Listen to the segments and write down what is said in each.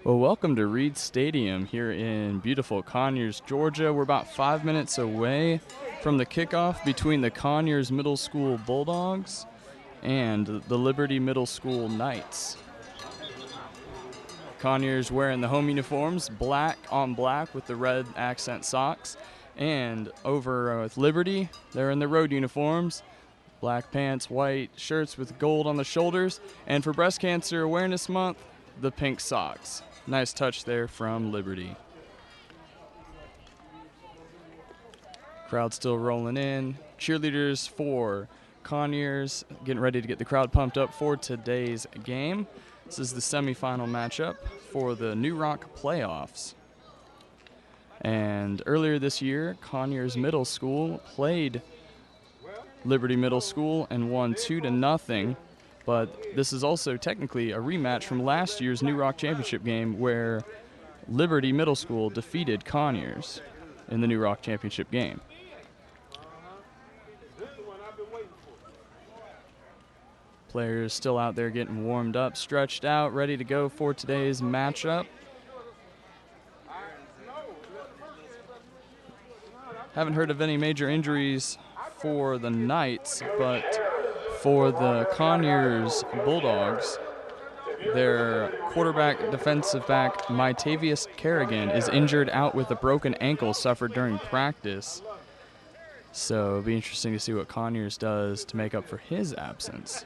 Well, welcome to Reid Stadium here in beautiful Conyers, Georgia. We're about 5 minutes away from the kickoff between the Conyers Middle School Bulldogs and the Liberty Middle School Knights. Conyers wearing the home uniforms, black on black with the red accent socks. And over with Liberty, they're in the road uniforms, black pants, white shirts with gold on the shoulders. And for Breast Cancer Awareness Month, the pink socks. Nice touch there from Liberty. Crowd still rolling in. Cheerleaders for Conyers getting ready to get the crowd pumped up for today's game. This is the semifinal matchup for the NewRock playoffs. And earlier this year, Conyers Middle School played Liberty Middle School and won 2-0. But this is also technically a rematch from last year's NewRock championship game where Liberty Middle School defeated Conyers in the NewRock championship game. Players still out there getting warmed up, stretched out, ready to go for today's matchup. Haven't heard of any major injuries for the Knights, but for the Conyers Bulldogs, their quarterback, defensive back, Mytavius Kerrigan, is injured out with a broken ankle suffered during practice. So it'll be interesting to see what Conyers does to make up for his absence.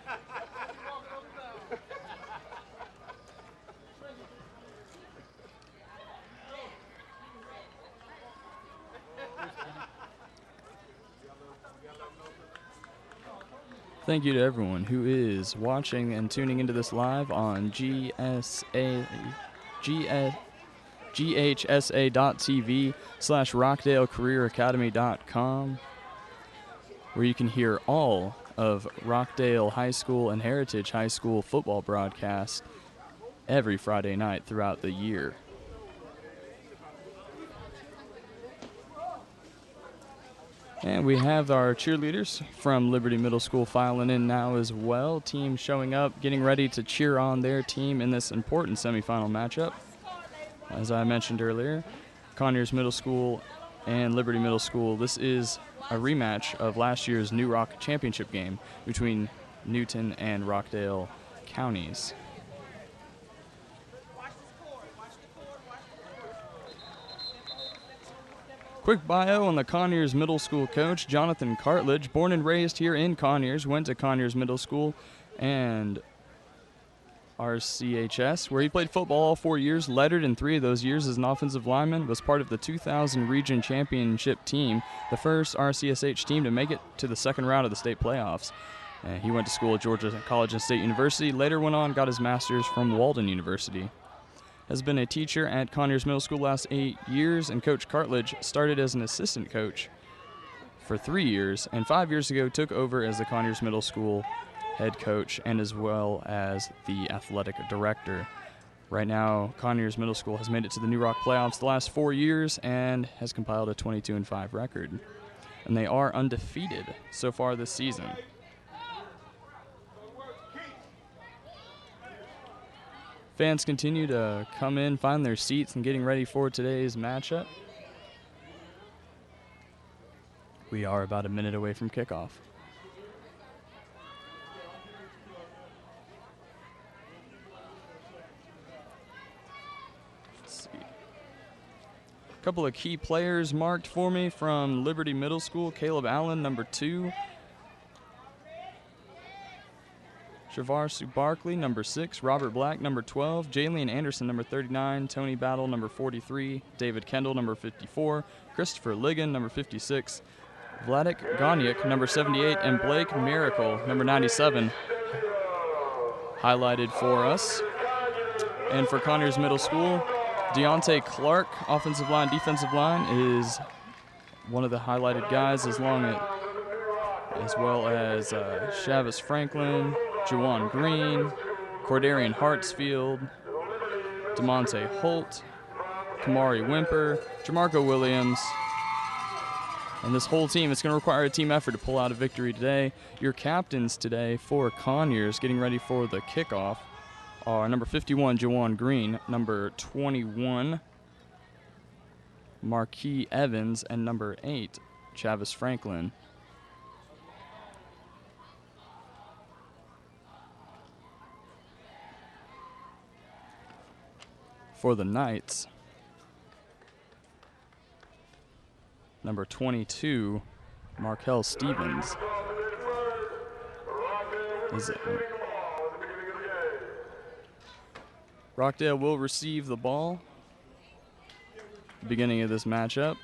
Thank you to everyone who is watching and tuning into this live on GHSA.TV/RockdaleCareerAcademy.com, where you can hear all of Rockdale High School and Heritage High School football broadcasts every Friday night throughout the year. And we have our cheerleaders from Liberty Middle School filing in now as well. Team showing up, getting ready to cheer on their team in this important semifinal matchup. As I mentioned earlier, Conyers Middle School and Liberty Middle School, this is a rematch of last year's NewRock championship game between Newton and Rockdale counties. Quick bio on the Conyers Middle School coach, Jonathan Cartledge, born and raised here in Conyers, went to Conyers Middle School and RCHS, where he played football all 4 years, lettered in 3 of those years as an offensive lineman, was part of the 2000 region championship team, the first RCSH team to make it to the second round of the state playoffs. He went to school at Georgia College and State University, later went on, got his master's from Walden University. Has been a teacher at Conyers Middle School the last 8 years, and Coach Cartledge started as an assistant coach for 3 years, and 5 years ago took over as the Conyers Middle School head coach and as well as the athletic director. Right now, Conyers Middle School has made it to the NewRock playoffs the last 4 years and has compiled a 22-5 record. And they are undefeated so far this season. Fans continue to come in, find their seats, and getting ready for today's matchup. We are about a minute away from kickoff. Let's see. A couple of key players marked for me from Liberty Middle School. Caleb Allen, number 2. Shavarsu Barkley, number 6. Robert Black, number 12. Jalen Anderson, number 39. Tony Battle, number 43. David Kendall, number 54. Christopher Ligon, number 56. Vladik Gonyuk, number 78. And Blake Miracle, number 97, highlighted for us. And for Conyers Middle School, Deontay Clark, offensive line, defensive line, is one of the highlighted guys, as well as Chavis Franklin, Juwan Green, Cordarian Hartsfield, DeMonte Holt, Kamari Wimper, Jamarco Williams. And this whole team, it's going to require a team effort to pull out a victory today. Your captains today for Conyers, getting ready for the kickoff, are number 51, Jawan Green, number 21, Marquis Evans, and number 8, Chavis Franklin. For the Knights, number 22, Markel Stevens. Rockdale will receive the ball beginning of this matchup,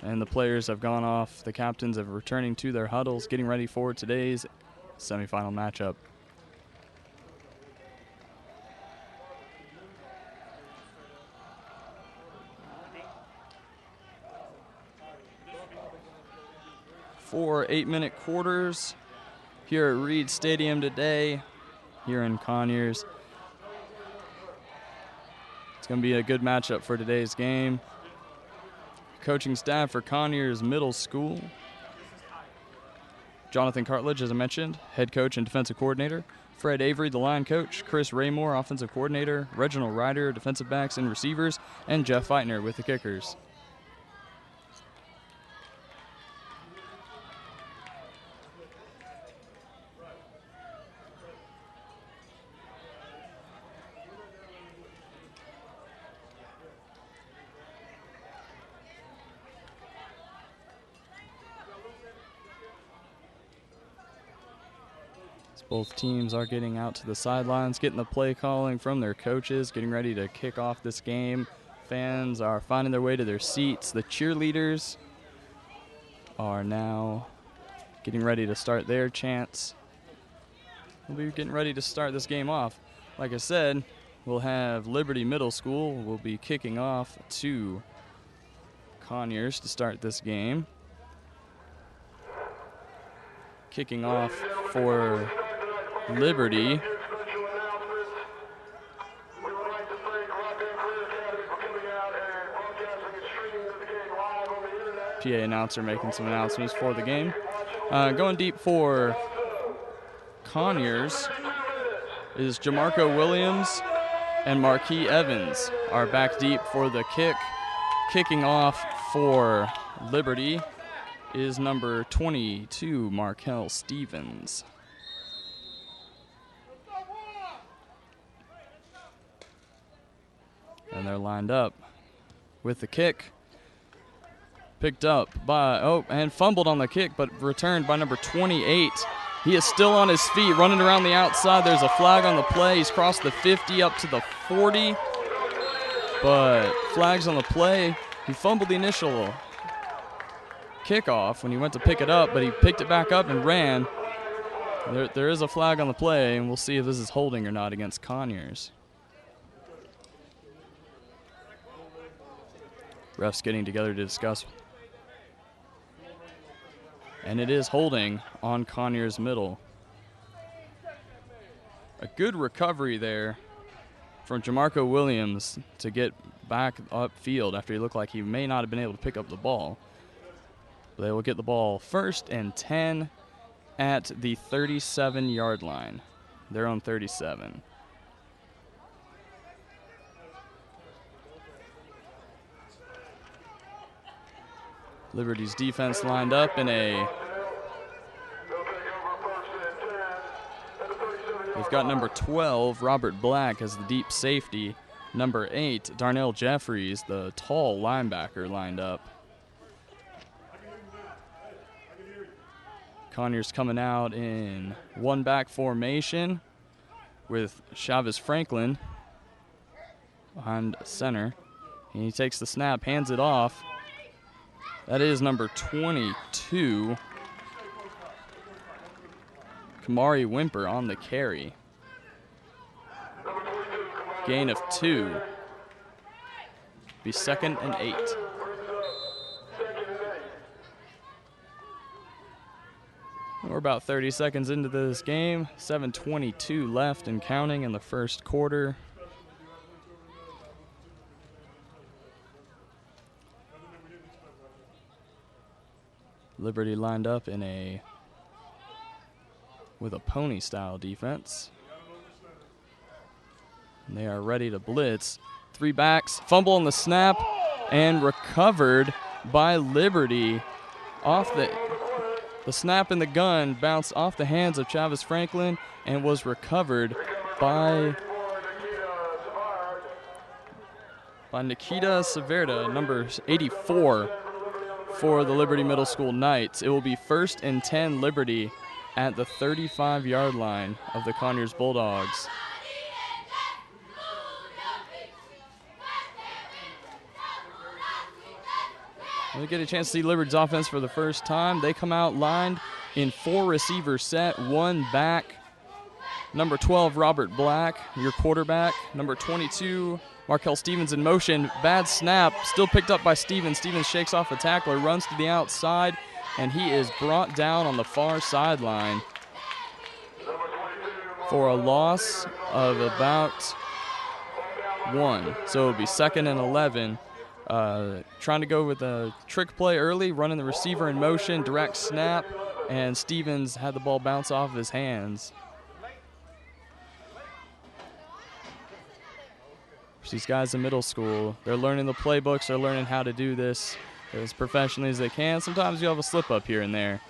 and the players have gone off. The captains are returning to their huddles, getting ready for today's semifinal matchup. For 8-minute quarters here at Reid Stadium today, here in Conyers. It's going to be a good matchup for today's game. Coaching staff for Conyers Middle School: Jonathan Cartledge, as I mentioned, head coach and defensive coordinator. Fred Avery, the line coach. Chris Raymore, offensive coordinator. Reginald Ryder, defensive backs and receivers. And Jeff Feitner with the kickers. Both teams are getting out to the sidelines, getting the play calling from their coaches, getting ready to kick off this game. Fans are finding their way to their seats. The cheerleaders are now getting ready to start their chants. We'll be getting ready to start this game off. Like I said, we'll have Liberty Middle School will be kicking off to Conyers to start this game. Kicking off for Liberty. PA announcer making some announcements for the game. Going deep for Conyers is Jamarco Williams and Marquis Evans are back deep for the kick. Kicking off for Liberty is number 22, Markel Stevens. And they're lined up with the kick. Picked up by, and fumbled on the kick, but returned by number 28. He is still on his feet, running around the outside. There's a flag on the play. He's crossed the 50 up to the 40. But flags on the play. He fumbled the initial kickoff when he went to pick it up, but he picked it back up and ran. There is a flag on the play, and we'll see if this is holding or not against Conyers. Refs getting together to discuss. And it is holding on Conyers Middle. A good recovery there from Jamarco Williams to get back upfield after he looked like he may not have been able to pick up the ball. But they will get the ball 1st and 10 at the 37-yard line. Their own 37. Liberty's defense lined up in a... They've got number 12, Robert Black, as the deep safety. Number 8, Darnell Jeffries, the tall linebacker, lined up. Conyers coming out in one-back formation with Chavis Franklin behind center. And he takes the snap, hands it off. That is number 22, Kamari Wimper on the carry. Gain of 2. Be 2nd and 8. We're about 30 seconds into this game. 7:22 left and counting in the first quarter. Liberty lined up in with a pony style defense. And they are ready to blitz. 3 backs, fumble on the snap, and recovered by Liberty. Off the snap and the gun bounced off the hands of Chavez Franklin and was recovered by Nikita Severda, number 84, for the Liberty Middle School Knights. It will be 1st and 10 Liberty at the 35-yard line of the Conyers Bulldogs. We get a chance to see Liberty's offense for the first time. They come out lined in 4-receiver set, 1 back. Number 12, Robert Black, your quarterback. Number 22, Markel Stevens in motion. Bad snap, still picked up by Stevens. Stevens shakes off the tackler, runs to the outside, and he is brought down on the far sideline for a loss of about 1. So it'll be 2nd and 11. Trying to go with a trick play early, running the receiver in motion, direct snap, and Stevens had the ball bounce off of his hands. These guys in middle school, they're learning the playbooks, they're learning how to do this as professionally as they can. Sometimes you have a slip up here and there.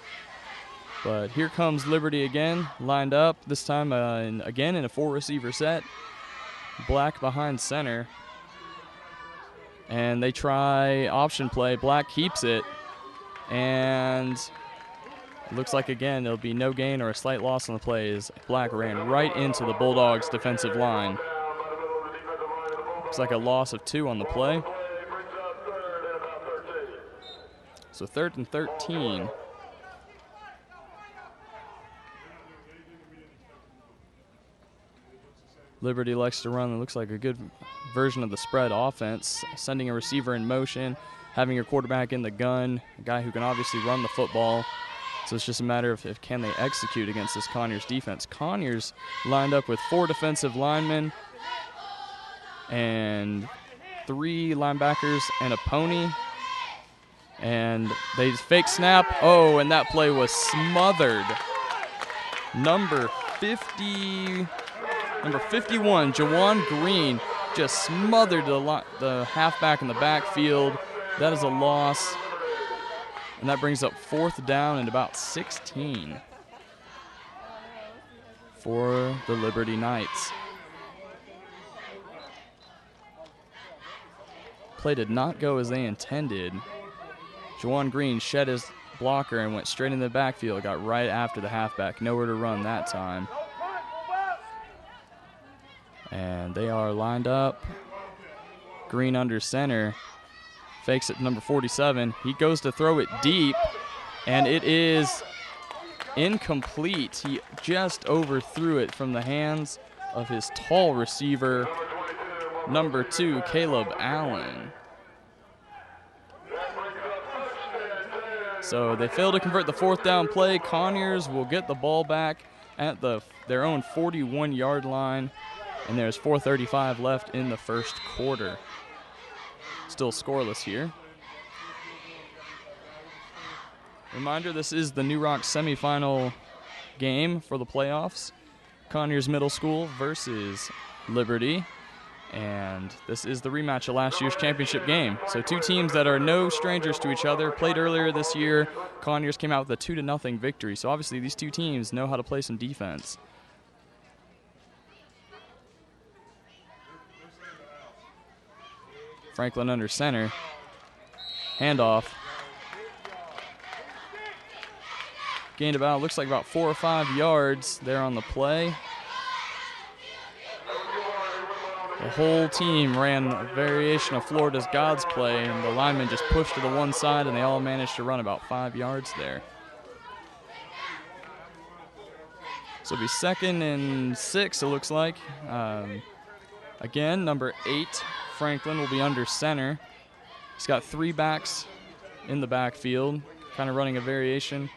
But here comes Liberty again, lined up, this time again in a 4-receiver set. Black behind center. And they try option play. Black keeps it. And it looks like, again, there'll be no gain or a slight loss on the play as Black ran right into the Bulldogs' defensive line. Looks like a loss of 2 on the play. So 3rd and 13. Liberty likes to run, it looks like a good version of the spread offense, sending a receiver in motion, having your quarterback in the gun, a guy who can obviously run the football. So it's just a matter of can they execute against this Conyers defense. Conyers lined up with 4 defensive linemen and 3 linebackers and a pony. And they fake snap. Oh, and that play was smothered. Number 51, Jawan Green, just smothered the halfback in the backfield. That is a loss. And that brings up 4th down and about 16 for the Liberty Knights. Play did not go as they intended. Jawan Green shed his blocker and went straight in the backfield, got right after the halfback. Nowhere to run that time. And they are lined up. Green under center. Fakes it to number 47. He goes to throw it deep, and it is incomplete. He just overthrew it from the hands of his tall receiver, number 2, Caleb Allen. So they fail to convert the 4th down play. Conyers will get the ball back at their own 41-yard line, and there's 4:35 left in the first quarter. Still scoreless here. Reminder, this is the NewRock semifinal game for the playoffs. Conyers Middle School versus Liberty. And this is the rematch of last year's championship game. So 2 teams that are no strangers to each other. Played earlier this year. Conyers came out with a 2-0 victory. So obviously these 2 teams know how to play some defense. Franklin under center. Handoff. Gained about, looks like about 4 or 5 yards there on the play. The whole team ran a variation of Florida's God's play, and the linemen just pushed to the one side, and they all managed to run about 5 yards there. So it'll be 2nd and 6, it looks like. Again, number 8, Franklin, will be under center. He's got 3 backs in the backfield, kind of running a variation.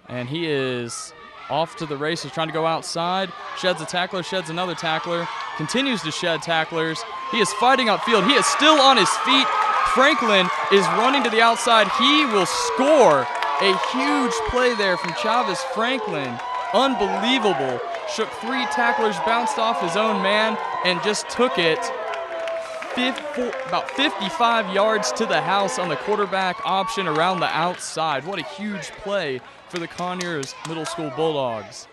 And he is off to the races, trying to go outside. Sheds a tackler, sheds another tackler. Continues to shed tacklers. He is fighting upfield. He is still on his feet. Franklin is running to the outside. He will score. A huge play there from Chavez Franklin. Unbelievable. Shook 3 tacklers, bounced off his own man, and just took it about 55 yards to the house on the quarterback option around the outside. What a huge play for the Conyers Middle School Bulldogs.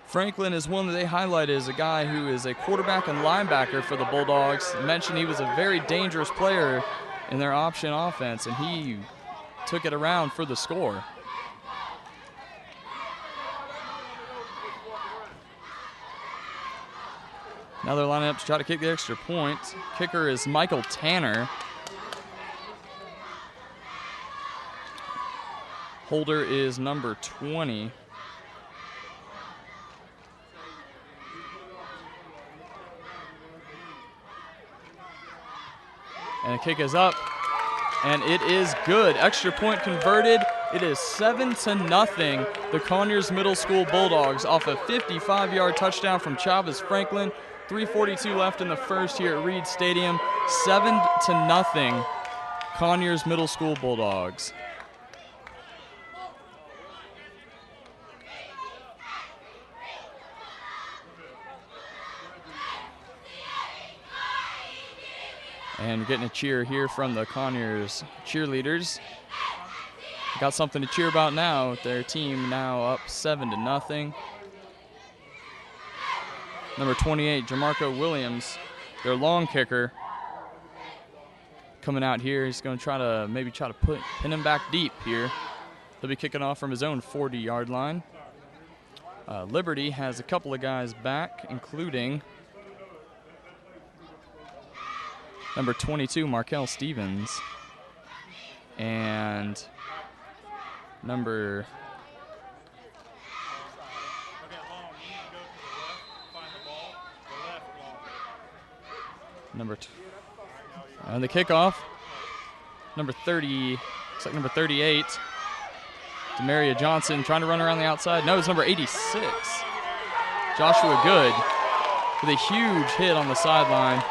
Franklin is one that they highlighted as a guy who is a quarterback and linebacker for the Bulldogs. Mentioned he was a very dangerous player in their option offense, and he took it around for the score. Now they're lining up to try to kick the extra point. Kicker is Michael Tanner. Holder is number 20. And the kick is up, and it is good. Extra point converted. It is 7-0. The Conyers Middle School Bulldogs off a 55-yard touchdown from Chavez Franklin. 3:42 left in the first here at Reid Stadium. 7-0. Conyers Middle School Bulldogs. And getting a cheer here from the Conyers cheerleaders. Got something to cheer about now. Their team now up 7-0. Number 28, Jamarco Williams, their long kicker, coming out here. He's going to try to pin him back deep here. He'll be kicking off from his own 40-yard line. Liberty has a couple of guys back, including number 22, Markel Stevens, and number on the kickoff, number 30, looks like number 38, Demaria Johnson trying to run around the outside. No, it's number 86, Joshua Good, with a huge hit on the sideline.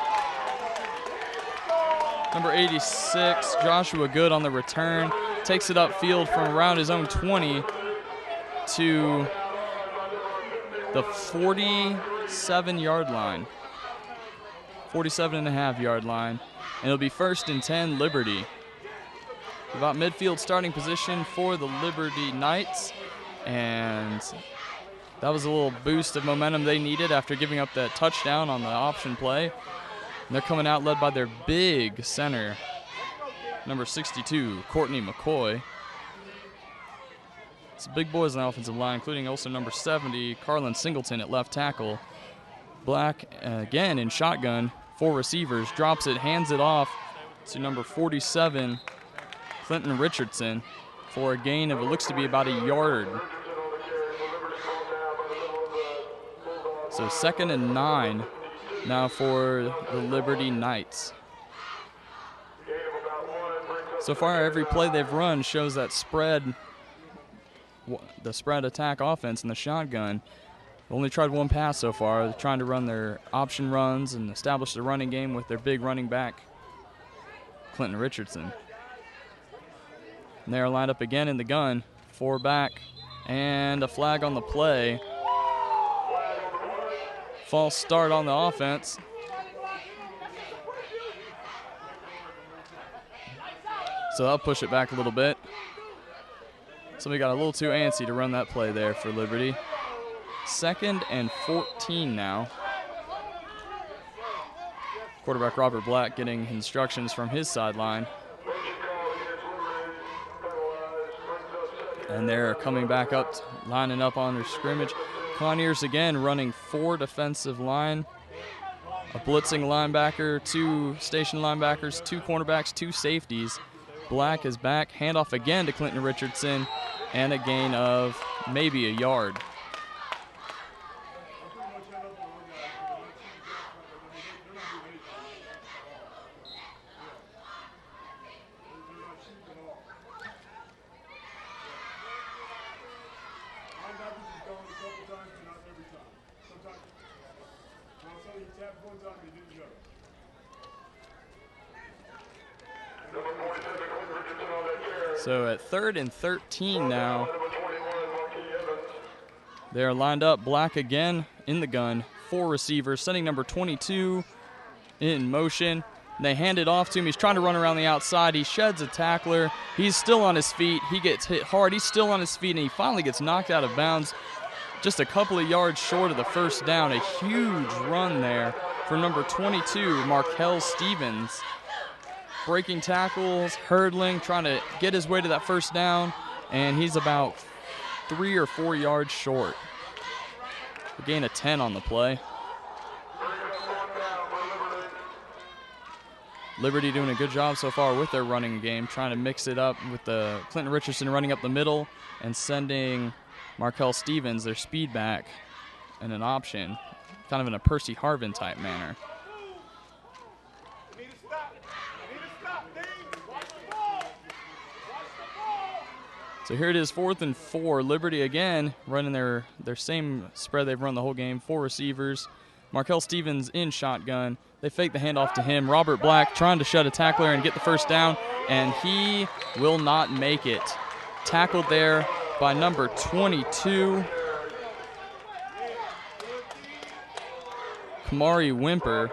Number 86, Joshua Good on the return, takes it upfield from around his own 20 to the 47-yard line. 47.5-yard line. And it'll be 1st and 10, Liberty. About midfield starting position for the Liberty Knights. And that was a little boost of momentum they needed after giving up that touchdown on the option play. And they're coming out led by their big center, number 62, Courtney McCoy. It's big boys on the offensive line, including also number 70, Carlin Singleton at left tackle. Black, again in shotgun, 4 receivers, drops it, hands it off to number 47, Clinton Richardson, for a gain of, it looks to be about a yard. So 2nd and 9 now for the Liberty Knights. So far, every play they've run shows that the spread attack offense in the shotgun. Only tried one pass so far. They're trying to run their option runs and establish the running game with their big running back, Clinton Richardson. And they're lined up again in the gun, 4 back, and a flag on the play. False start on the offense. So I'll push it back a little bit. So we got a little too antsy to run that play there for Liberty. 2nd and 14 now. Quarterback Robert Black getting instructions from his sideline. And they're coming back up, lining up on their scrimmage. Conyers again running 4 defensive line, a blitzing linebacker, 2 station linebackers, 2 cornerbacks, 2 safeties. Black is back, handoff again to Clinton Richardson, and a gain of maybe a yard. So at 3rd and 13 now They're lined up, Black again in the gun, 4 receivers, sending number 22 in motion. They hand it off to him. He's trying to run around the outside. He sheds a tackler. He's still on his feet. He gets hit hard. He's still on his feet, and he finally gets knocked out of bounds just a couple of yards short of the first down. A huge run there for number 22, Markel Stevens. Breaking tackles, hurdling, trying to get his way to that first down, and he's about 3 or 4 yards short. A gain of 10 on the play. Liberty doing a good job so far with their running game, trying to mix it up with the Clinton Richardson running up the middle and sending Markel Stevens, their speed back, in an option, kind of in a Percy Harvin type manner. So here it is, 4th and 4. Liberty again running their same spread they've run the whole game. 4 receivers. Markel Stevens in shotgun. They fake the handoff to him. Robert Black trying to shut a tackler and get the first down, and he will not make it. Tackled there by number 22, Kamari Wimper.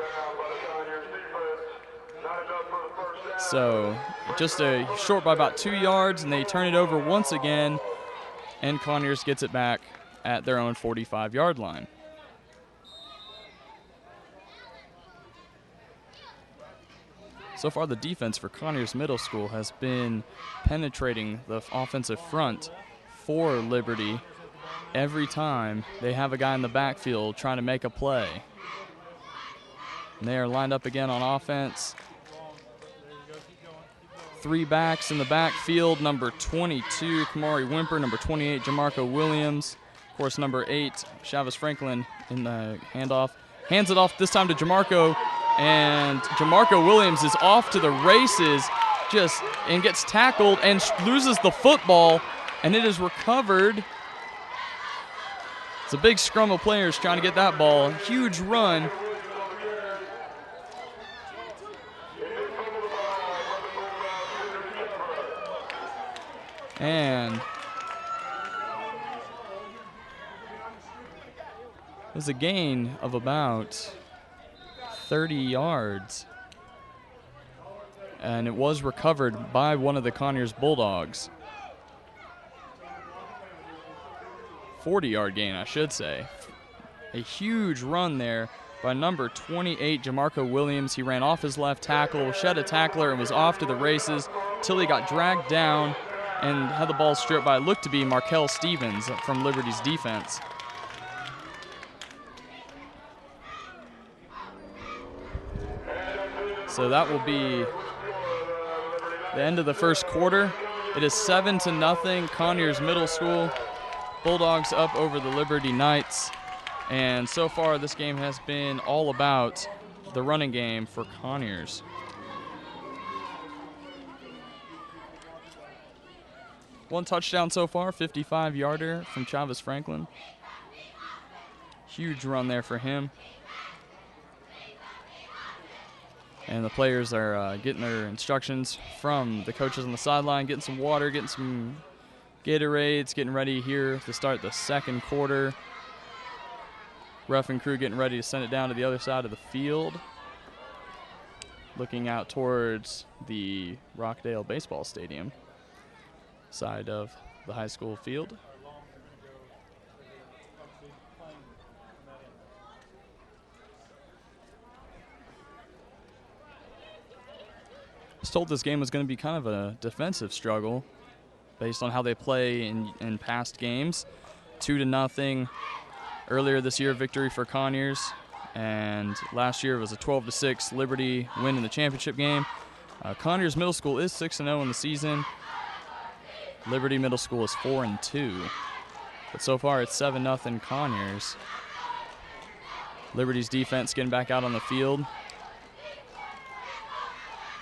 So just short by about 2 yards, and they turn it over once again, and Conyers gets it back at their own 45-yard line. So far, the defense for Conyers Middle School has been penetrating the offensive front for Liberty every time they have a guy in the backfield trying to make a play. And they are lined up again on offense. 3 backs in the backfield, number 22, Kamari Wimper, number 28, Jamarco Williams. Of course, number 8, Chavez Franklin in the handoff. Hands it off this time to Jamarco, and Jamarco Williams is off to the races and gets tackled and loses the football, and it is recovered. It's a big scrum of players trying to get that ball. Huge run. And it was a gain of about 30 yards. And it was recovered by one of the Conyers Bulldogs. 40-yard gain, I should say. A huge run there by number 28, Jamarco Williams. He ran off his left tackle, shed a tackler, and was off to the races till he got dragged down and had the ball stripped by, looked to be Markel Stevens from Liberty's defense. So that will be the end of the first quarter. It is 7-0, Conyers Middle School. Bulldogs up over the Liberty Knights. And so far this game has been all about the running game for Conyers. One touchdown so far, 55-yarder from Chavez Franklin. Huge run there for him. And the players are getting their instructions from the coaches on the sideline, getting some water, getting some Gatorades, getting ready here to start the second quarter. Ref and crew getting ready to send it down to the other side of the field. Looking out towards the Rockdale baseball stadium side of the high school field. I was told this game was going to be kind of a defensive struggle based on how they play in past games. 2-0 earlier this year, victory for Conyers, and last year it was a 12-6 Liberty win in the championship game. Conyers Middle School is 6-0 in the season. Liberty Middle School is 4-2, but so far it's 7-0 Conyers. Liberty's defense getting back out on the field.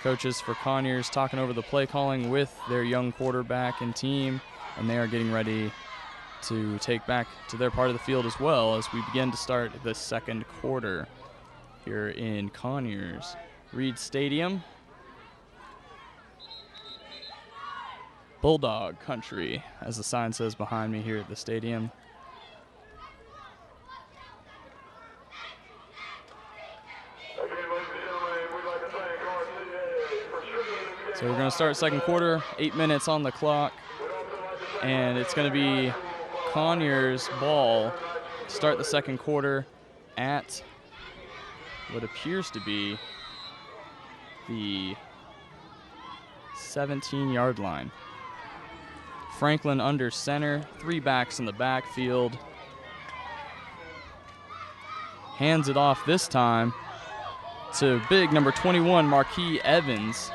Coaches for Conyers talking over the play calling with their young quarterback and team, and they are getting ready to take back to their part of the field as well as we begin to start the second quarter here in Conyers Reid Stadium. Bulldog country, as the sign says behind me here at the stadium. So we're going to start second quarter, 8 minutes on the clock, and it's going to be Conyers ball to start the second quarter at what appears to be the 17-yard line. Franklin under center, 3 backs in the backfield. Hands it off this time to big number 21, Marquis Evans.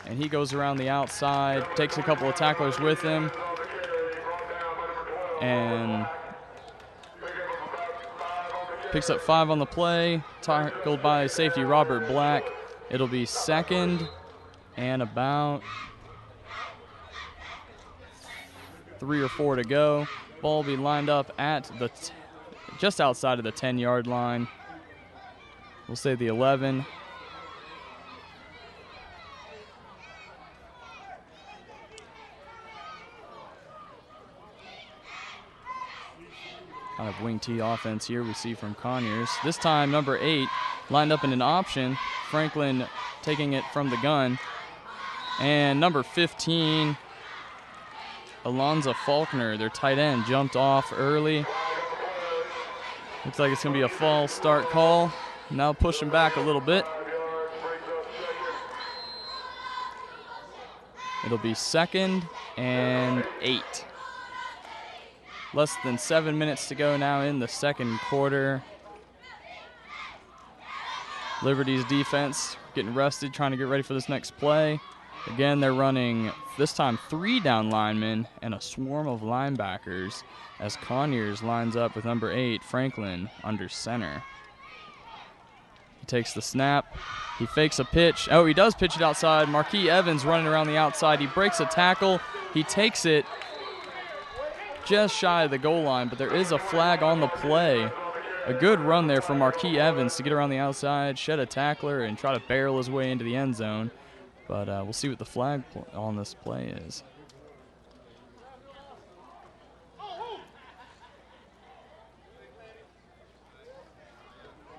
And he goes around the outside, takes a couple of tacklers with him, and picks up 5 on the play, tackled by safety Robert Black. It'll be second and about 3 or 4 to go. Ball will be lined up at the just outside of the 10-yard line. We'll say the 11. Kind of wing T offense here we see from Conyers. This time, number 8 lined up in an option. Franklin taking it from the gun. And number 15, Alonza Faulkner, their tight end, jumped off early. Looks like it's going to be a false start call. Now pushing back a little bit. It'll be second and 8. Less than 7 minutes to go now in the second quarter. Liberty's defense getting rested, trying to get ready for this next play. Again, they're running, this time, 3 down linemen and a swarm of linebackers as Conyers lines up with number 8, Franklin, under center. He takes the snap. He fakes a pitch. Oh, he does pitch it outside. Marquis Evans running around the outside. He breaks a tackle. He takes it just shy of the goal line, but there is a flag on the play. A good run there from Marquis Evans to get around the outside, shed a tackler, and try to barrel his way into the end zone. But we'll see what the flag on this play is.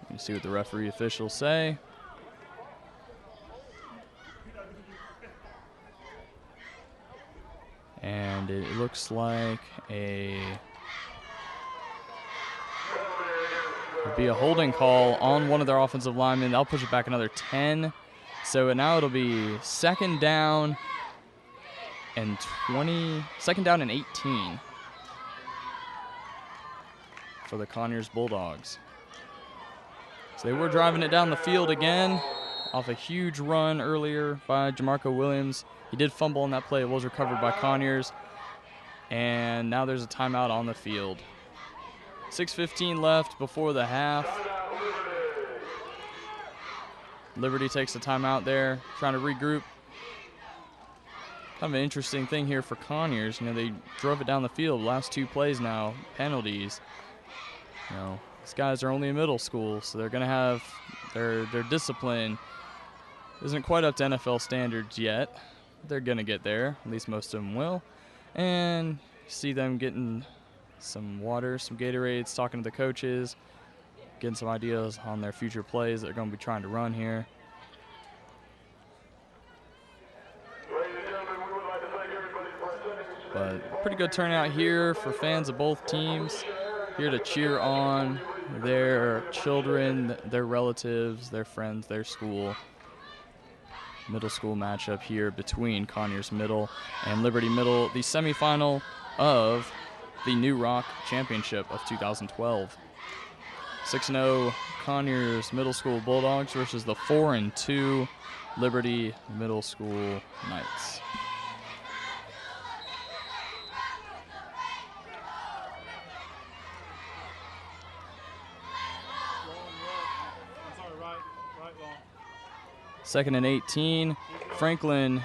Let me see what the referee officials say. And it looks like it'll be a holding call on one of their offensive linemen. They'll push it back another 10. So now it'll be second down and 18 for the Conyers Bulldogs. So they were driving it down the field again off a huge run earlier by Jamarco Williams. He did fumble on that play. It was recovered by Conyers. And now there's a timeout on the field. 6:15 left before the half. Liberty takes a timeout there, trying to regroup. Kind of an interesting thing here for Conyers. You know, they drove it down the field. Last 2 plays now, penalties. You know, these guys are only in middle school, so they're going to have their discipline isn't quite up to NFL standards yet. They're going to get there. At least most of them will. And see them getting some water, some Gatorades, talking to the coaches, getting some ideas on their future plays that they're going to be trying to run here. But pretty good turnout here for fans of both teams, here to cheer on their children, their relatives, their friends, their school. Middle school matchup here between Conyers Middle and Liberty Middle, the semifinal of the NewRock Championship of 2012. 6-0 Conyers Middle School Bulldogs versus the 4-2 Liberty Middle School Knights. Second and 18. Franklin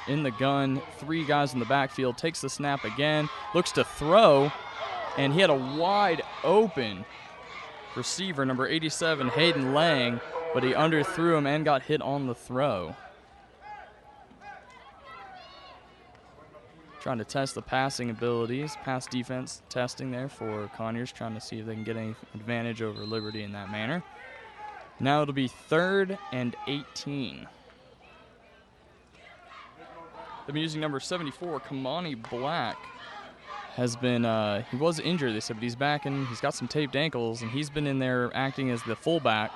in the gun, 3 guys in the backfield, takes the snap again, looks to throw, and he had a wide open receiver, number 87, Hayden Lang, but he underthrew him and got hit on the throw. Trying to test the passing abilities, pass defense testing there for Conyers, trying to see if they can get any advantage over Liberty in that manner. Now it'll be 3rd and 18. They've been using number 74, Kamani Black. Has been, he was injured, they said, but he's back and he's got some taped ankles, and he's been in there acting as the fullback.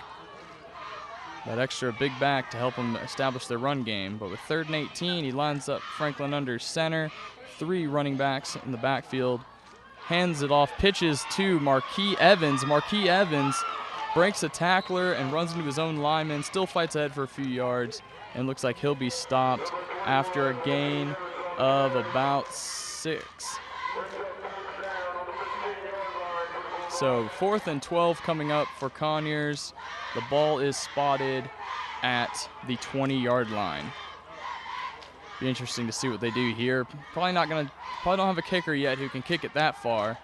That extra big back to help them establish their run game. But with 3rd and 18, he lines up Franklin under center. 3 running backs in the backfield. Hands it off, pitches to Marquis Evans. Marquis Evans breaks a tackler and runs into his own lineman, still fights ahead for a few yards, and looks like he'll be stopped after a gain of about 6. So 4th and 12 coming up for Conyers. The ball is spotted at the 20-yard line. Be interesting to see what they do here. Probably don't have a kicker yet who can kick it that far.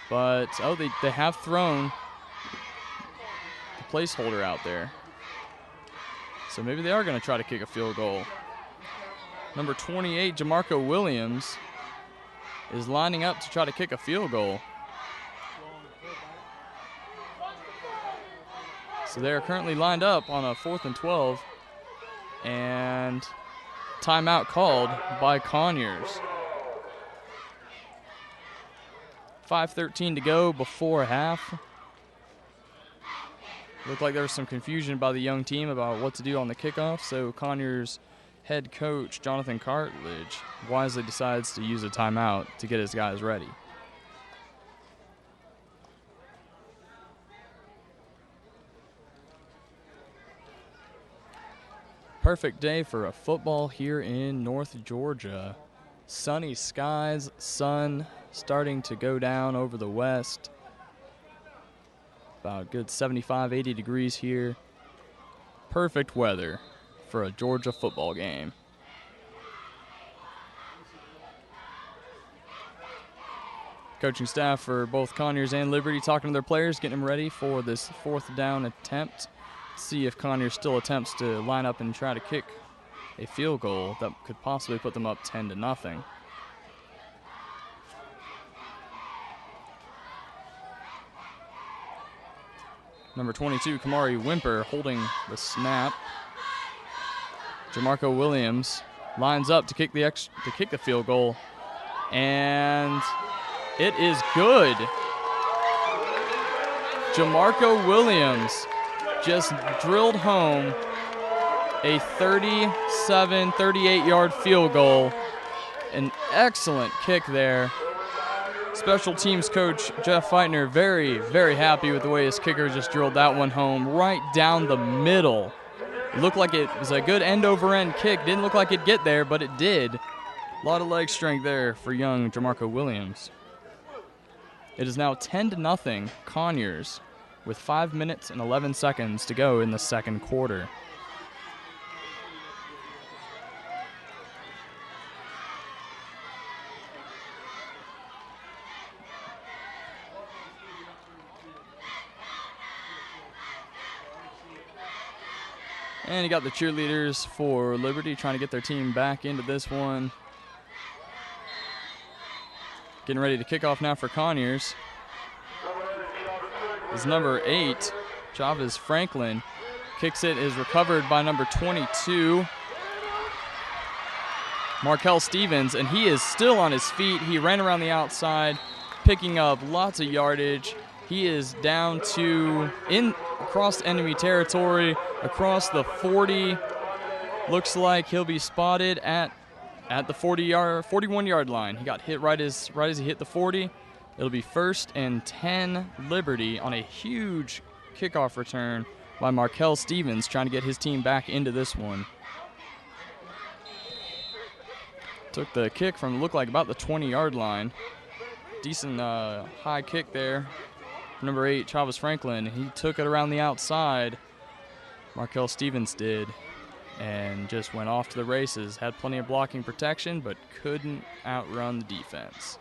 But, oh, they have thrown the placeholder out there. So maybe they are going to try to kick a field goal. Number 28, Jamarco Williams, is lining up to try to kick a field goal. So they are currently lined up on a 4th and 12, and timeout called by Conyers. 5:13 to go before half. Looked like there was some confusion by the young team about what to do on the kickoff, so Conyers head coach Jonathan Cartledge wisely decides to use a timeout to get his guys ready. Perfect day for a football here in North Georgia. Sunny skies, sun starting to go down over the west. About a good 75, 80 degrees here. Perfect weather for a Georgia football game. Coaching staff for both Conyers and Liberty talking to their players, getting them ready for this 4th down attempt. See if Conyers still attempts to line up and try to kick a field goal that could possibly put them up 10-0. Number 22, Kamari Wimper, holding the snap. Jamarco Williams lines up to kick the field goal, and it is good. Jamarco Williams just drilled home a 37, 38-yard field goal. An excellent kick there. Special teams coach Jeff Feitner very, very happy with the way his kicker just drilled that one home right down the middle. It looked like it was a good end-over-end kick. Didn't look like it'd get there, but it did. A lot of leg strength there for young Jamarco Williams. It is now 10-0 Conyers, with 5 minutes and 11 seconds to go in the second quarter. And you got the cheerleaders for Liberty trying to get their team back into this one. Getting ready to kick off now for Conyers is number 8, Chavez Franklin. Kicks it, is recovered by number 22, Markel Stevens, and he is still on his feet. He ran around the outside, picking up lots of yardage. He is down to across enemy territory, across the 40. Looks like he'll be spotted at the 41-yard line. He got hit right as he hit the 40. It'll be 1st and 10 Liberty on a huge kickoff return by Markel Stevens, trying to get his team back into this one. Took the kick from looked like about the 20-yard line. Decent high kick there. Number 8, Chavez Franklin. He took it around the outside. Markel Stevens did, and just went off to the races. Had plenty of blocking protection, but couldn't outrun the defense.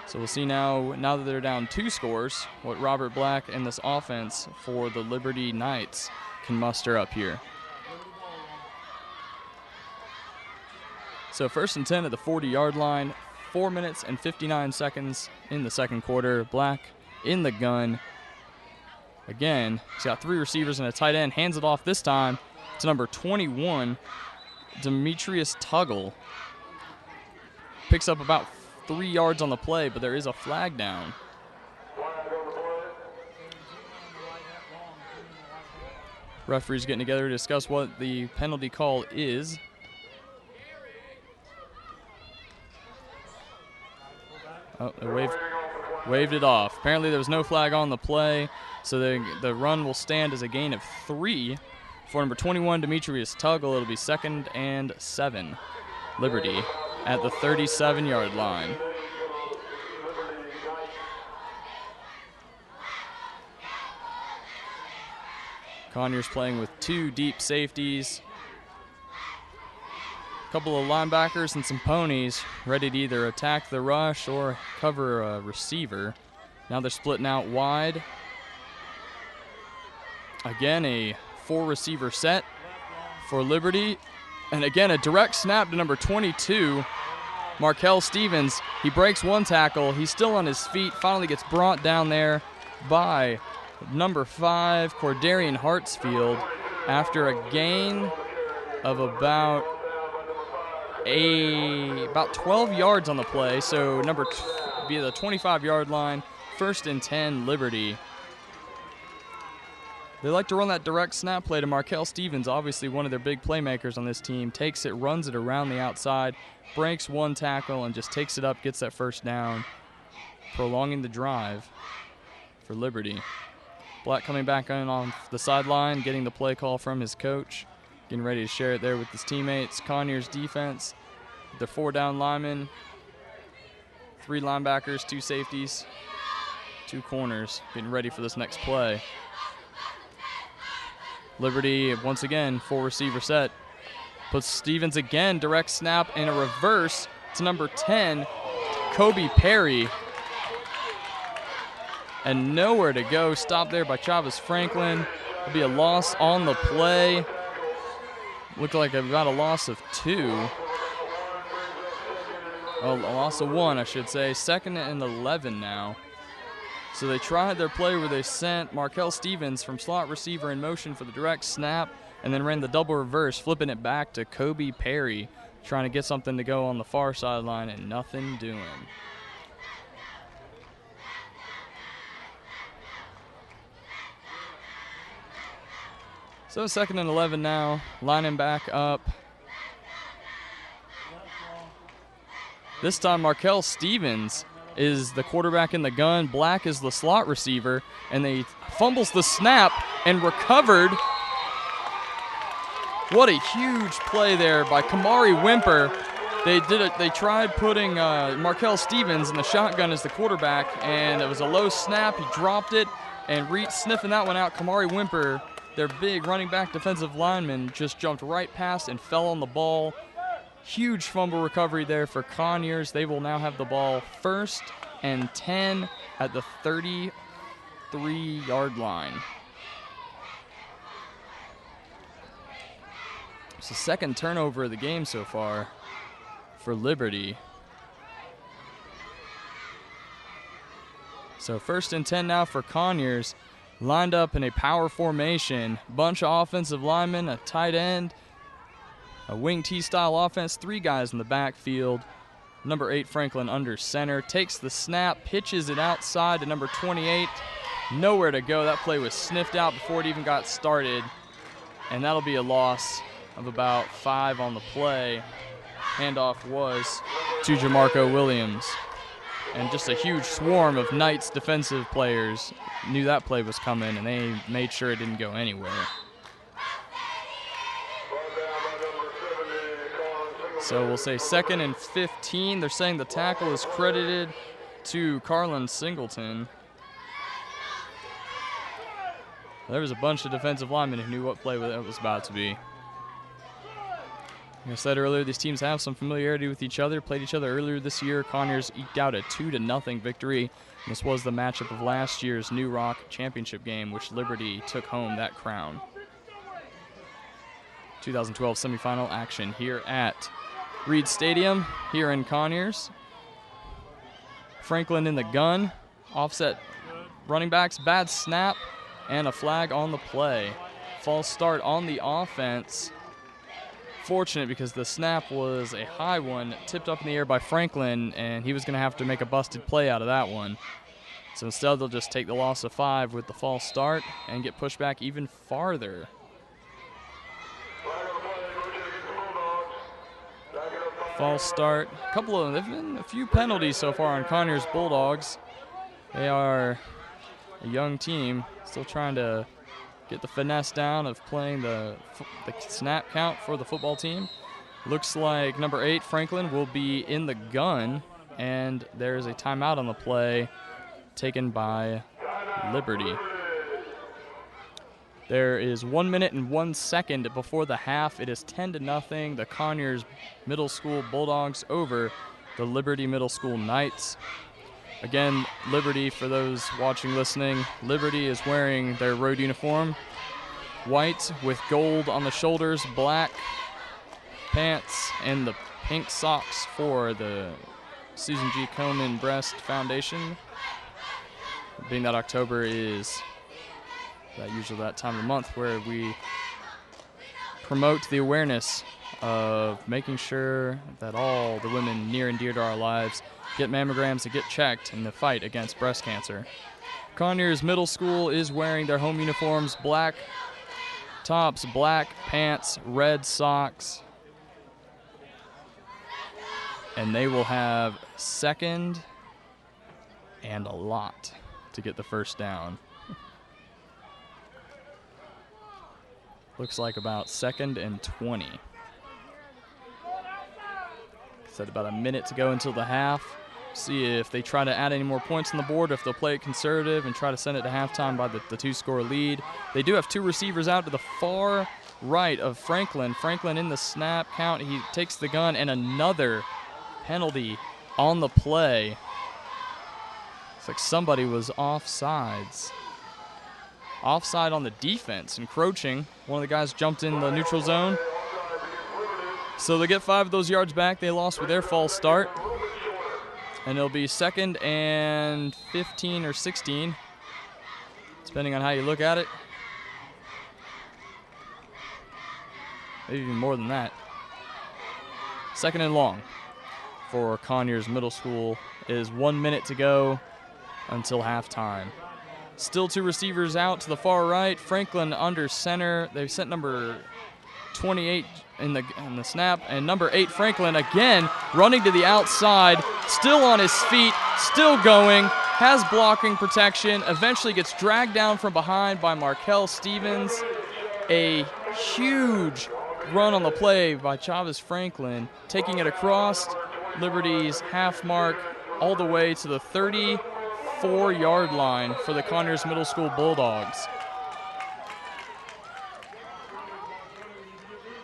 So we'll see now that they're down 2 scores, what Robert Black and this offense for the Liberty Knights can muster up here. So 1st and 10 at the 40-yard line, 4 minutes and 59 seconds in the second quarter. Black in the gun. Again, he's got 3 receivers and a tight end. Hands it off this time to number 21, Demetrius Tuggle. Picks up about 3 yards on the play, but there is a flag down. Referees getting together to discuss what the penalty call is. Oh, they waved it off. Apparently there was no flag on the play, so the run will stand as a gain of 3 for number 21, Demetrius Tuggle. It'll be 2nd and 7. Liberty at the 37-yard line. Conyers playing with 2 deep safeties. A couple of linebackers and some ponies ready to either attack the rush or cover a receiver. Now they're splitting out wide. Again, a 4-receiver set for Liberty. And again, a direct snap to number 22, Markel Stevens. He breaks 1 tackle. He's still on his feet. Finally gets brought down there by number 5, Cordarian Hartsfield, after a gain of about 12 yards on the play. So via the 25-yard line, 1st and 10, Liberty. They like to run that direct snap play to Markel Stevens, obviously one of their big playmakers on this team. Takes it, runs it around the outside, breaks 1 tackle, and just takes it up, gets that 1st down, prolonging the drive for Liberty. Black coming back in on the sideline, getting the play call from his coach, getting ready to share it there with his teammates. Conyers defense, the 4 down linemen, 3 linebackers, 2 safeties, 2 corners, getting ready for this next play. Liberty, once again, 4-receiver set. Puts Stevens again, direct snap and a reverse to number 10, Kobe Perry. And nowhere to go. Stopped there by Chavez Franklin. It'll be a loss on the play. Looked like I've got a loss of 2. Oh, a loss of 1, I should say. 2nd and 11 now. So they tried their play where they sent Markel Stevens from slot receiver in motion for the direct snap and then ran the double reverse, flipping it back to Kobe Perry, trying to get something to go on the far sideline and nothing doing. So 2nd and 11 now, lining back up. This time Markel Stevens is the quarterback in the gun. Black is the slot receiver, and they fumbles the snap and recovered. What a huge play there by Kamari Wimper. They tried putting Markel Stevens in the shotgun as the quarterback, and it was a low snap. He dropped it, and Reid sniffing that one out. Kamari Wimper, their big running back defensive lineman, just jumped right past and fell on the ball. Huge fumble recovery there for Conyers. They will now have the ball 1st and 10 at the 33-yard line. It's the 2nd turnover of the game so far for Liberty. So 1st and 10 now for Conyers. Lined up in a power formation. Bunch of offensive linemen, a tight end, a wing T-style offense, 3 guys in the backfield. Number 8, Franklin under center. Takes the snap, pitches it outside to number 28. Nowhere to go. That play was sniffed out before it even got started. And that'll be a loss of about 5 on the play. Handoff was to Jamarco Williams. And just a huge swarm of Knights defensive players knew that play was coming, and they made sure it didn't go anywhere. So we'll say 2nd and 15. They're saying the tackle is credited to Carlin Singleton. There was a bunch of defensive linemen who knew what play that was about to be. Like I said earlier, these teams have some familiarity with each other, played each other earlier this year. Conyers eked out a 2-0 victory. This was the matchup of last year's NewRock championship game, which Liberty took home that crown. 2012 semifinal action here at Reid Stadium, here in Conyers. Franklin in the gun, offset running backs, bad snap, and a flag on the play. False start on the offense. Fortunate because the snap was a high one, tipped up in the air by Franklin, and he was going to have to make a busted play out of that one. So instead, they'll just take the loss of 5 with the false start and get pushed back even farther. False start. There've been a few penalties so far on Conyers Bulldogs. They are a young team, still trying to get the finesse down of playing the snap count for the football team. Looks like number 8, Franklin, will be in the gun, and there's a timeout on the play taken by Liberty. There is 1 minute and 1 second before the half. It is 10-0. The Conyers Middle School Bulldogs over the Liberty Middle School Knights. Again, Liberty, for those watching, listening, Liberty is wearing their road uniform, white with gold on the shoulders, black pants, and the pink socks for the Susan G. Komen Breast Foundation. Being that October is usually that time of the month where we promote the awareness of making sure that all the women near and dear to our lives get mammograms and get checked in the fight against breast cancer. Conyers Middle School is wearing their home uniforms, black tops, black pants, red socks. And they will have second and a lot to get the first down. Looks like about 2nd and 20. Said about a minute to go until the half. See if they try to add any more points on the board, if they'll play it conservative and try to send it to halftime by the 2-score lead. They do have 2 receivers out to the far right of Franklin. Franklin in the snap count. He takes the gun, and another penalty on the play. It's like somebody was offsides. Offside on the defense, encroaching. One of the guys jumped in the neutral zone. So they get 5 of those yards back. They lost with their false start. And it'll be 2nd and 15 or 16, depending on how you look at it. Maybe even more than that. 2nd and long for Conyers Middle School. It is 1 minute to go until halftime. Still 2 receivers out to the far right. Franklin under center. They've sent number 28 in the snap, and number 8 Franklin again running to the outside, still on his feet, still going, has blocking protection, eventually gets dragged down from behind by Markel Stevens. A huge run on the play by Chavez Franklin, taking it across Liberty's half mark all the way to the 34-yard line for the Conyers Middle School Bulldogs.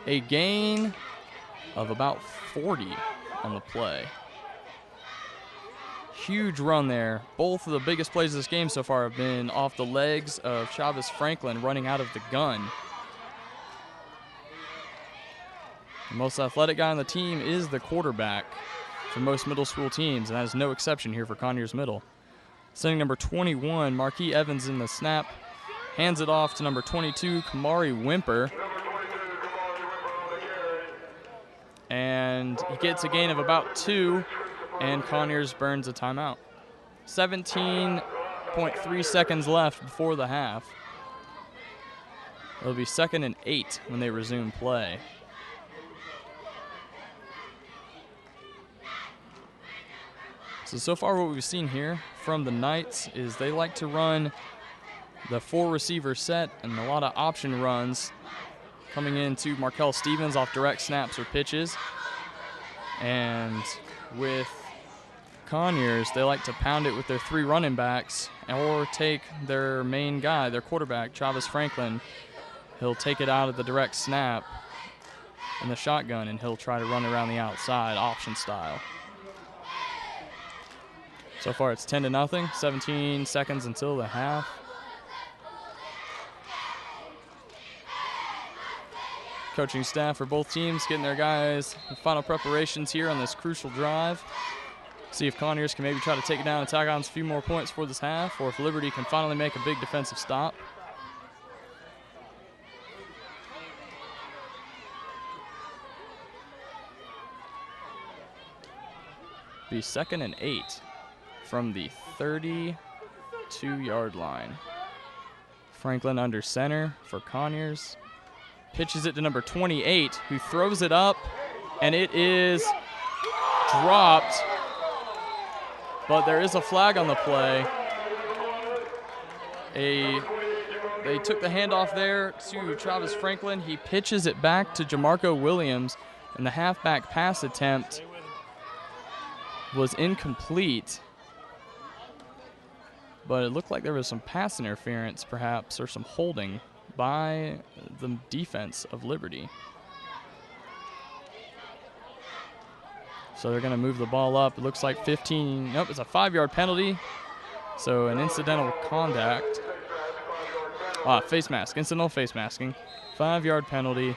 A gain of about 40 on the play. Huge run there. Both of the biggest plays of this game so far have been off the legs of Chavez Franklin running out of the gun. The most athletic guy on the team is the quarterback for most middle school teams, and that is no exception here for Conyers Middle. Sending number 21, Marquis Evans in the snap. Hands it off to number 22, Kamari Wimper. And he gets a gain of about 2, and Conyers burns a timeout. 17.3 seconds left before the half. It'll be 2nd and 8 when they resume play. So far what we've seen here from the Knights is they like to run the 4-receiver set and a lot of option runs, coming into Markel Stevens off direct snaps or pitches. And with Conyers, they like to pound it with their 3 running backs or take their main guy, their quarterback, Chavez Franklin. He'll take it out of the direct snap in the shotgun, and he'll try to run around the outside, option style. So far it's 10-0, 17 seconds until the half. Coaching staff for both teams getting their guys the final preparations here on this crucial drive. See if Conyers can maybe try to take it down and tag on a few more points for this half, or if Liberty can finally make a big defensive stop. Be 2nd and 8 from the 32-yard line. Franklin under center for Conyers. Pitches it to number 28, who throws it up, and it is dropped. But there is a flag on the play. They took the handoff there to Travis Franklin. He pitches it back to Jamarco Williams, and the halfback pass attempt was incomplete. But it looked like there was some pass interference, perhaps, or some holding by the defense of Liberty. So they're going to move the ball up. It looks like 15. Nope, it's a 5-yard penalty. So an incidental contact. Face mask, incidental face masking. 5-yard penalty.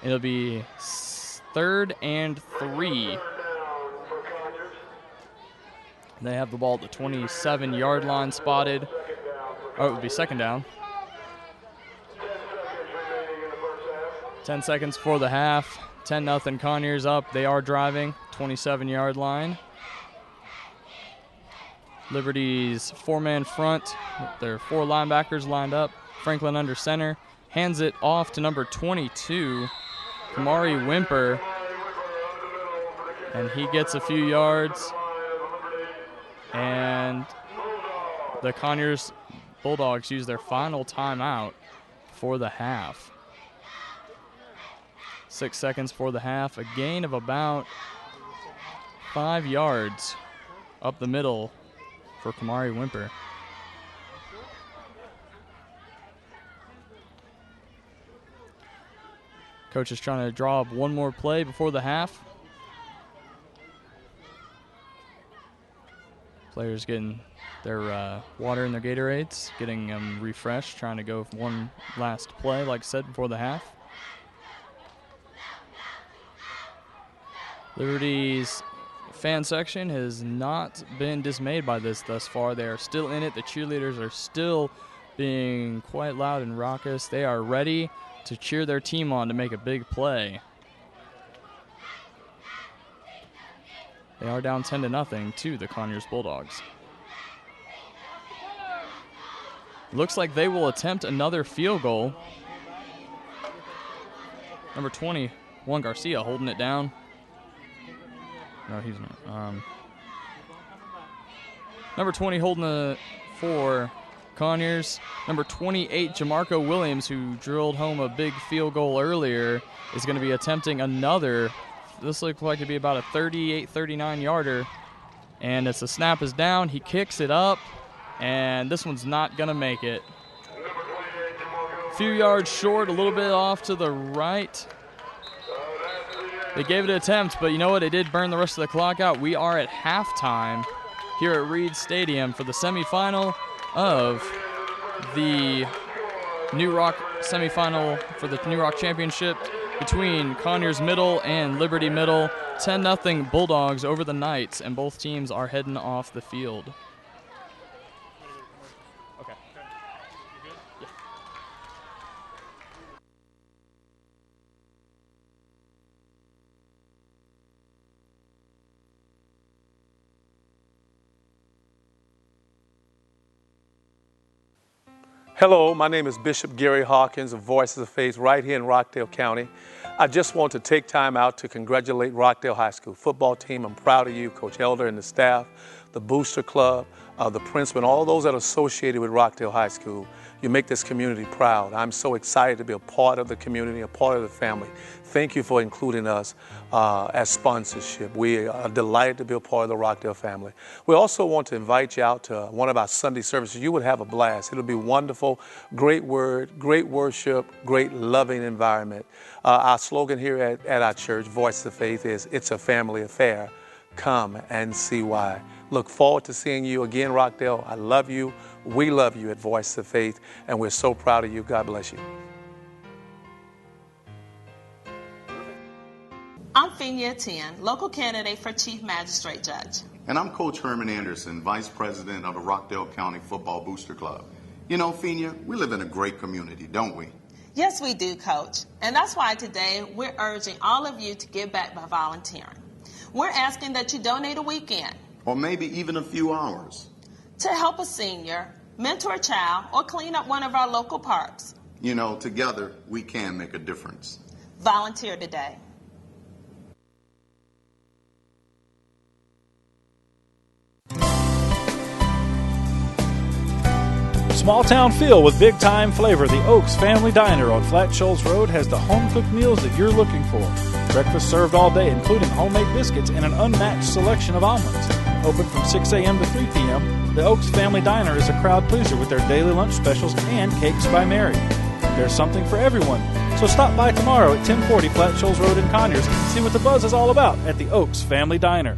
It'll be 3rd and 3. They have the ball at the 27-yard line spotted. Oh, it would be 2nd down. 10 seconds for the half. 10-0 Conyers up. They are driving. 27-yard line. Liberty's 4-man front. Their 4 linebackers lined up. Franklin under center. Hands it off to number 22, Kamari Wimper. And he gets a few yards. And the Conyers Bulldogs use their final timeout for the half. 6 seconds for the half. A gain of about 5 yards up the middle for Kamari Wimper. Coach is trying to draw up one more play before the half. Players getting their water in their Gatorades, getting them refreshed, trying to go for one last play, like I said, before the half. Liberty's fan section has not been dismayed by this thus far. They are still in it. The cheerleaders are still being quite loud and raucous. They are ready to cheer their team on to make a big play. They are down 10-0 to the Conyers Bulldogs. Looks like they will attempt another field goal. Number 21, Garcia, holding it down. No, he's not. Number 20 holding the for Conyers. Number 28, Jamarco Williams, who drilled home a big field goal earlier, is going to be attempting another. This looks like to be about a 38, 39-yarder. And as the snap is down, he kicks it up, and this one's not going to make it. A few yards short, a little bit off to the right. They gave it an attempt, but you know what? It did burn the rest of the clock out. We are at halftime here at Reid Stadium for the semifinal of the NewRock semifinal for the NewRock Championship between Conyers Middle and Liberty Middle. 10-0 Bulldogs over the Knights, and both teams are heading off the field. Okay. You good? Yeah. Hello, my name is Bishop Gary Hawkins of Voices of Faith right here in Rockdale County. I just want to take time out to congratulate Rockdale High School football team. I'm proud of you, Coach Elder and the staff, the Booster Club, the principal, and all those that are associated with Rockdale High School. You make this community proud. I'm so excited to be a part of the community, a part of the family. Thank you for including us as sponsorship. We are delighted to be a part of the Rockdale family. We also want to invite you out to one of our Sunday services. You would have a blast. It'll be wonderful. Great word, great worship, great loving environment. Our slogan here at our church, Voice of Faith, is "It's a family affair. Come and see why." Look forward to seeing you again, Rockdale. I love you. We love you at Voice of Faith, and we're so proud of you. God bless you. I'm Finia Tien, local candidate for Chief Magistrate Judge. And I'm Coach Herman Anderson, Vice President of the Rockdale County Football Booster Club. You know, Finia, we live in a great community, don't we? Yes, we do, Coach. And that's why today we're urging all of you to give back by volunteering. We're asking that you donate a weekend or maybe even a few hours. to help a senior, mentor a child, or clean up one of our local parks. You know, together we can make a difference. Volunteer today. Small town feel with big time flavor. The Oaks Family Diner on Flat Shoals Road has the home cooked meals that you're looking for. Breakfast served all day, including homemade biscuits and an unmatched selection of omelets. Open from 6 a.m. to 3 p.m., the Oaks Family Diner is a crowd pleaser with their daily lunch specials and Cakes by Mary. There's something for everyone. So stop by tomorrow at 1040 Flat Shoals Road in Conyers and see what the buzz is all about at the Oaks Family Diner.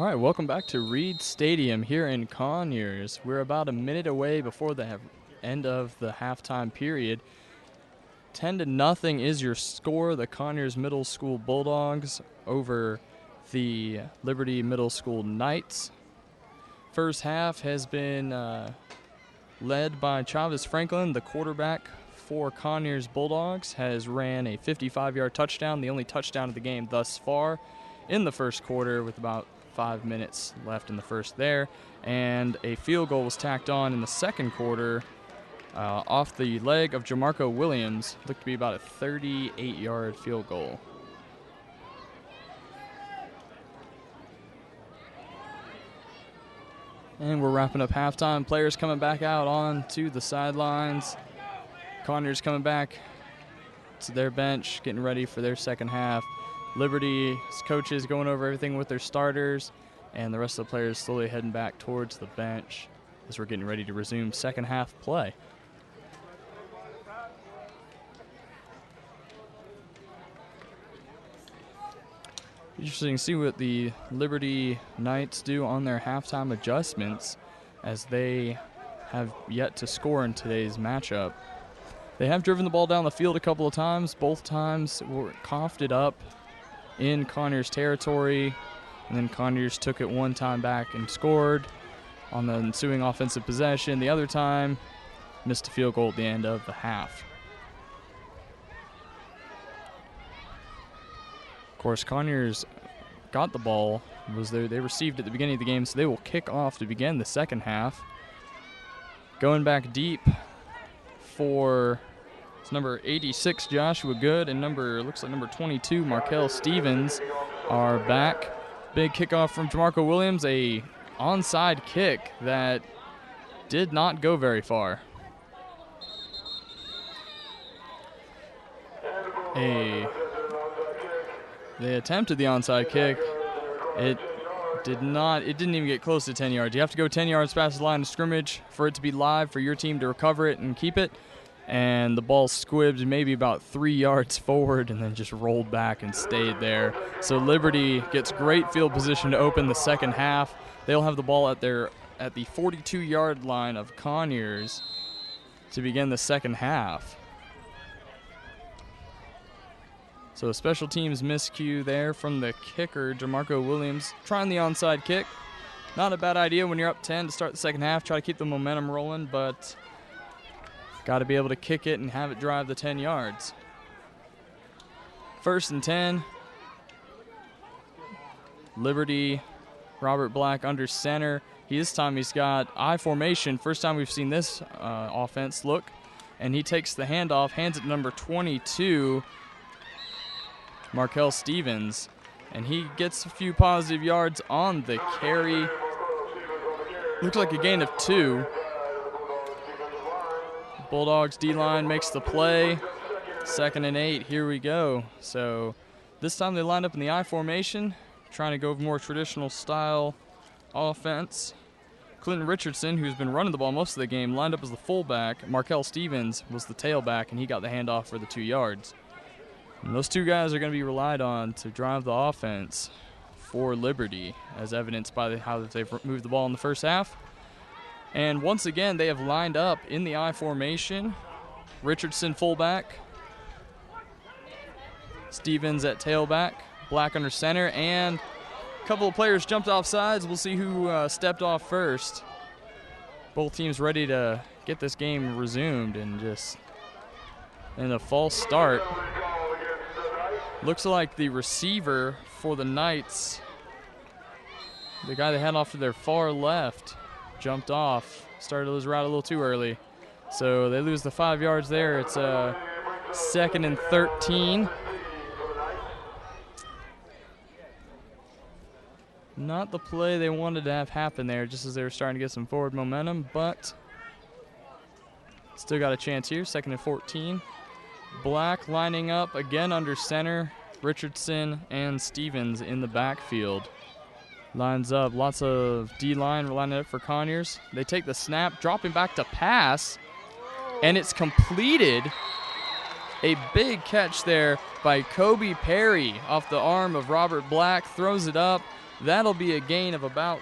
All right, welcome back to Reid Stadium here in Conyers. We're about a minute away before the end of the halftime period. 10-0 is your score. The Conyers Middle School Bulldogs over the Liberty Middle School Knights. First half has been led by Chavez Franklin. The quarterback for Conyers Bulldogs has ran a 55-yard touchdown, the only touchdown of the game thus far in the first quarter, with about 5 minutes left in the first there, and a field goal was tacked on in the second quarter off the leg of Jamarco Williams. Looked to be about a 38-yard field goal. And we're wrapping up halftime. Players coming back out onto the sidelines. Conyers coming back to their bench, getting ready for their second half. Liberty's coaches going over everything with their starters, and the rest of the players slowly heading back towards the bench as we're getting ready to resume second half play. Interesting to see what the Liberty Knights do on their halftime adjustments, as they have yet to score in today's matchup. They have driven the ball down the field a couple of times. Both times were coughed it up in Conyers territory, and then Conyers took it one time back and scored on the ensuing offensive possession. The other time, missed a field goal at the end of the half. Of course, Conyers got the ball. They received at the beginning of the game, so they will kick off to begin the second half. Going back deep for number 86, Joshua Good, and looks like number 22, Markel Stevens, are back. Big kickoff from Jamarco Williams, a onside kick that did not go very far. They attempted the onside kick. It didn't even get close to 10 yards. You have to go 10 yards past the line of scrimmage for it to be live, for your team to recover it and keep it. And the ball squibbed maybe about 3 yards forward and then just rolled back and stayed there. So Liberty gets great field position to open the second half. They'll have the ball at the 42-yard line of Conyers to begin the second half. So a special teams miscue there from the kicker, Jamarco Williams, trying the onside kick. Not a bad idea when you're up 10 to start the second half. Try to keep the momentum rolling, but got to be able to kick it and have it drive the 10 yards. 1st and 10. Liberty, Robert Black under center. This time he's got I formation. First time we've seen this offense look. And he takes the handoff, hands it to number 22, Markel Stevens. And he gets a few positive yards on the carry. Looks like a gain of 2. Bulldogs D-line makes the play. 2nd and 8, here we go. So this time they lined up in the I formation, trying to go more traditional style offense. Clinton Richardson, who's been running the ball most of the game, lined up as the fullback. Markel Stevens was the tailback, and he got the handoff for the 2 yards. And those two guys are going to be relied on to drive the offense for Liberty, as evidenced by how they've moved the ball in the first half. And once again, they have lined up in the I formation. Richardson fullback, Stevens at tailback, Black under center, and a couple of players jumped off sides. We'll see who stepped off first. Both teams ready to get this game resumed, and just in a false start. Looks like the receiver for the Knights, the guy they had off to their far left, jumped off, started his route a little too early. So they lose the 5 yards there. It's a 2nd and 13. Not the play they wanted to have happen there, just as they were starting to get some forward momentum, but still got a chance here. 2nd and 14. Black lining up again under center. Richardson and Stevens in the backfield. Lines up, lots of D-line lining up for Conyers. They take the snap, dropping back to pass, and it's completed. A big catch there by Kobe Perry off the arm of Robert Black. Throws it up, That'll be a gain of about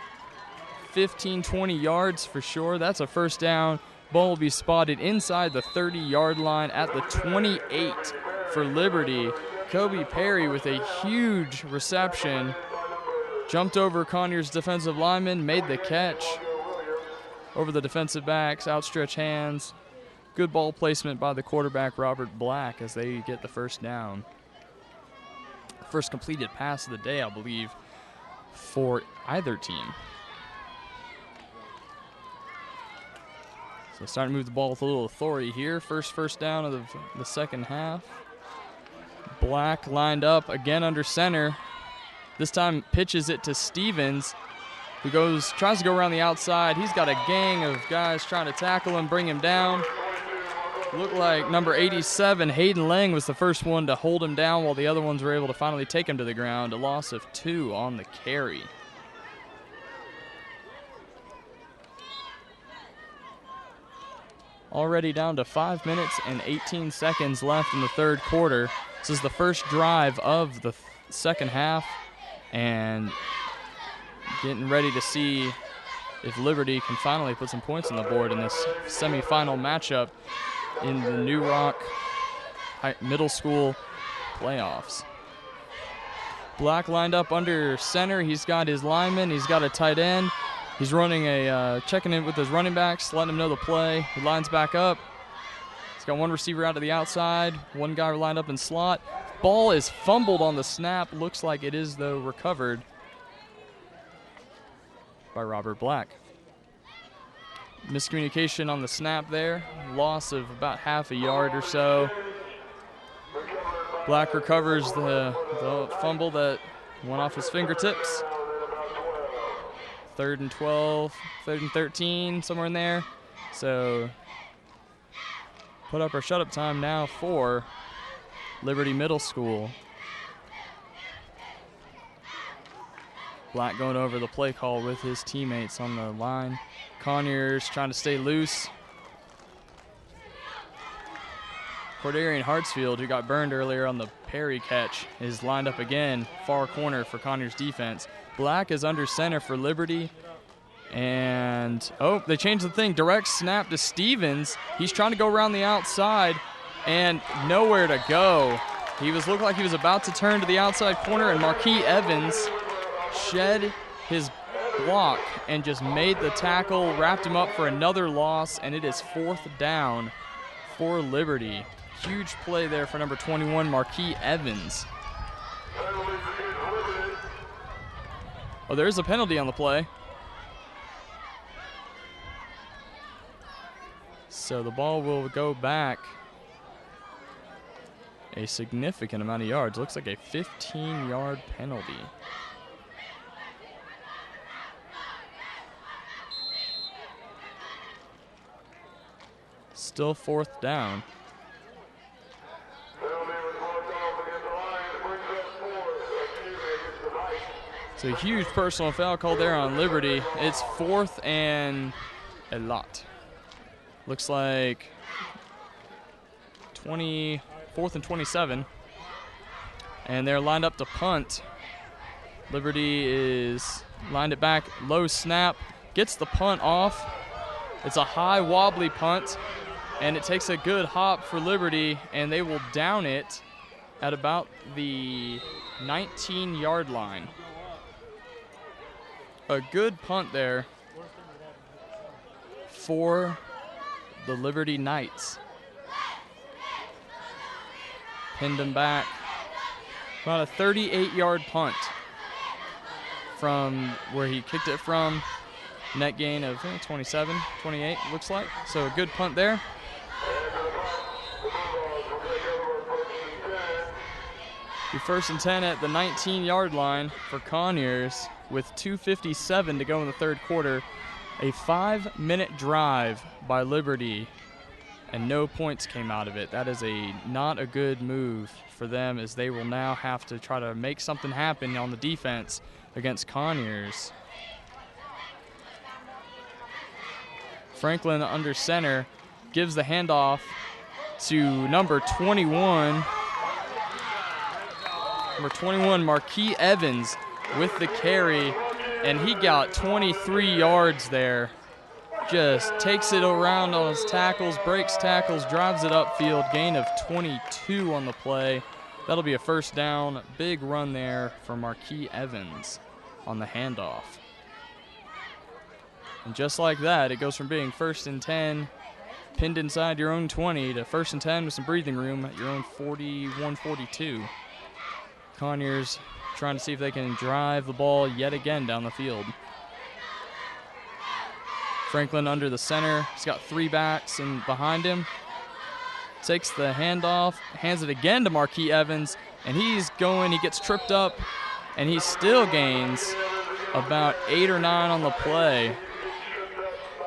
15, 20 yards for sure. That's a first down. Ball will be spotted inside the 30-yard line at the 28 for Liberty. Kobe Perry with a huge reception. Jumped over Conyers' defensive lineman, made the catch over the defensive backs, outstretched hands. Good ball placement by the quarterback, Robert Black, as they get the first down. First completed pass of the day, I believe, for either team. So starting to move the ball with a little authority here. First down of the second half. Black lined up again under center. This time pitches it to Stevens, who tries to go around the outside. He's got a gang of guys trying to tackle him, bring him down. Looked like number 87, Hayden Lang, was the first one to hold him down while the other ones were able to finally take him to the ground. A loss of 2 on the carry. Already down to 5 minutes and 18 seconds left in the third quarter. This is the first drive of the second half, and getting ready to see if Liberty can finally put some points on the board in this semifinal matchup in the NewRock Middle School playoffs. Black lined up under center. He's got his lineman. He's got a tight end. He's running checking in with his running backs, letting them know the play. He lines back up. He's got one receiver out to the outside, one guy lined up in slot. Ball is fumbled on the snap. Looks like it is, though, recovered by Robert Black. Miscommunication on the snap there. Loss of about half a yard or so. Black recovers the fumble that went off his fingertips. 3rd and 12, 3rd and 13, somewhere in there. So put up our shut-up time now for Liberty Middle School. Black going over the play call with his teammates on the line. Conyers trying to stay loose. Cordarian Hartsfield, who got burned earlier on the Perry catch, is lined up again, far corner for Conyers defense. Black is under center for Liberty. And, they changed the thing. Direct snap to Stevens. He's trying to go around the outside and nowhere to go. Looked like he was about to turn to the outside corner, and Marquis Evans shed his block and just made the tackle, wrapped him up for another loss, and it is 4th down for Liberty. Huge play there for number 21, Marquis Evans. There's a penalty on the play. So the ball will go back a significant amount of yards. Looks like a 15-yard penalty. Still 4th down. It's a huge personal foul call there on Liberty. It's 4th and a lot. Looks like 4th and 27. And they're lined up to punt. Liberty is lined it back, low snap, gets the punt off. It's a high wobbly punt, and it takes a good hop for Liberty, and they will down it at about the 19-yard line. A good punt there for the Liberty Knights. Pinned him back. About a 38-yard punt from where he kicked it from. Net gain of 27, 28, looks like. So a good punt there. Be 1st and 10 at the 19-yard line for Conyers with 2:57 to go in the third quarter. A 5-minute drive by Liberty, and no points came out of it. That is not a good move for them, as they will now have to try to make something happen on the defense against Conyers. Franklin under center gives the handoff to number 21. Number 21, Marquis Evans, with the carry, and he got 23 yards there. Just takes it around on his tackles, breaks tackles, drives it upfield, gain of 22 on the play. That'll be a first down. Big run there for Marquis Evans on the handoff. And just like that, it goes from being 1st and 10, pinned inside your own 20, to 1st and 10 with some breathing room at your own 41-42. Conyers trying to see if they can drive the ball yet again down the field. Franklin under the center. He's got 3 backs and behind him. Takes the handoff, hands it again to Marquis Evans, and he's going. He gets tripped up, and he still gains about 8 or 9 on the play.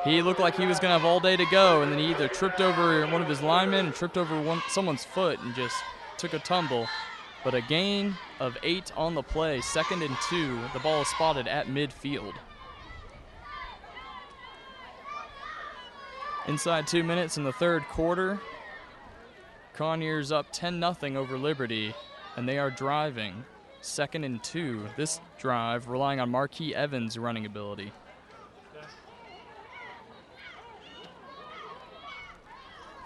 He looked like he was going to have all day to go, and then he either tripped over one of his linemen and tripped over someone's foot and just took a tumble. But a gain of 8 on the play, 2nd and 2. The ball is spotted at midfield. Inside 2 minutes in the third quarter, Conyers up 10-0 over Liberty, and they are driving 2nd and 2. This drive relying on Marquis Evans' running ability.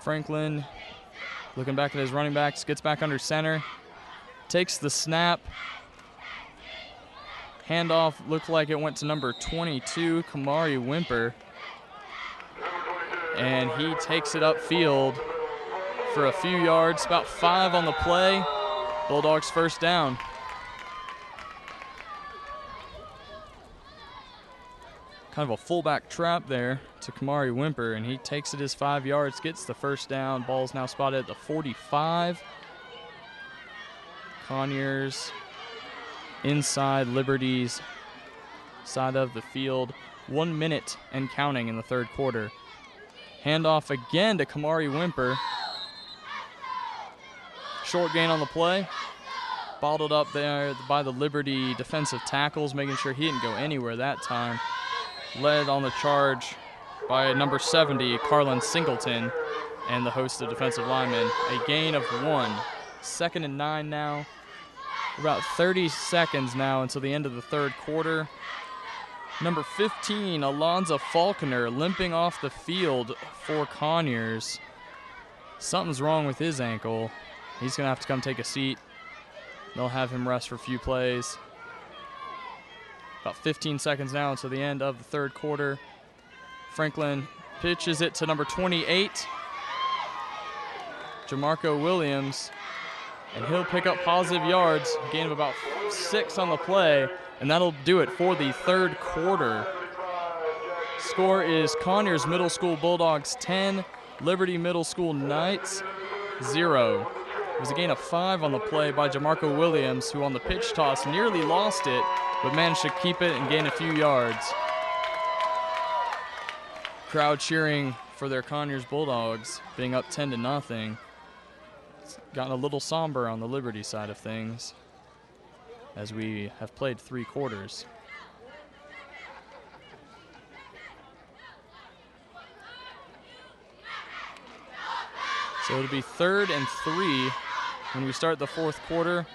Franklin looking back at his running backs, gets back under center, takes the snap. Handoff looked like it went to number 22, Kamari Wimper. And he takes it upfield for a few yards, about 5 on the play. Bulldogs first down. Kind of a fullback trap there to Kamari Wimper, and he takes it his 5 yards, gets the first down. Ball's now spotted at the 45. Conyers inside Liberty's side of the field. 1 minute and counting in the third quarter. Handoff again to Kamari Wimper. Short gain on the play. Bottled up there by the Liberty defensive tackles, making sure he didn't go anywhere that time. Led on the charge by number 70, Carlin Singleton, and the host of defensive linemen. A gain of 1. 2nd and 9 now. About 30 seconds now until the end of the third quarter. Number 15, Alonzo Faulconer, limping off the field for Conyers. Something's wrong with his ankle. He's going to have to come take a seat. They'll have him rest for a few plays. About 15 seconds now until the end of the third quarter. Franklin pitches it to number 28, Jamarco Williams, and he'll pick up positive yards, gain of about 6 on the play, and that'll do it for the third quarter. Score is Conyers Middle School Bulldogs 10, Liberty Middle School Knights 0. It was a gain of 5 on the play by Jamarco Williams, who on the pitch toss nearly lost it, but managed to keep it and gain a few yards. Crowd cheering for their Conyers Bulldogs, being up 10-0. It's gotten a little somber on the Liberty side of things, as we have played 3 quarters. So it'll be 3rd and 3 when we start the fourth quarter.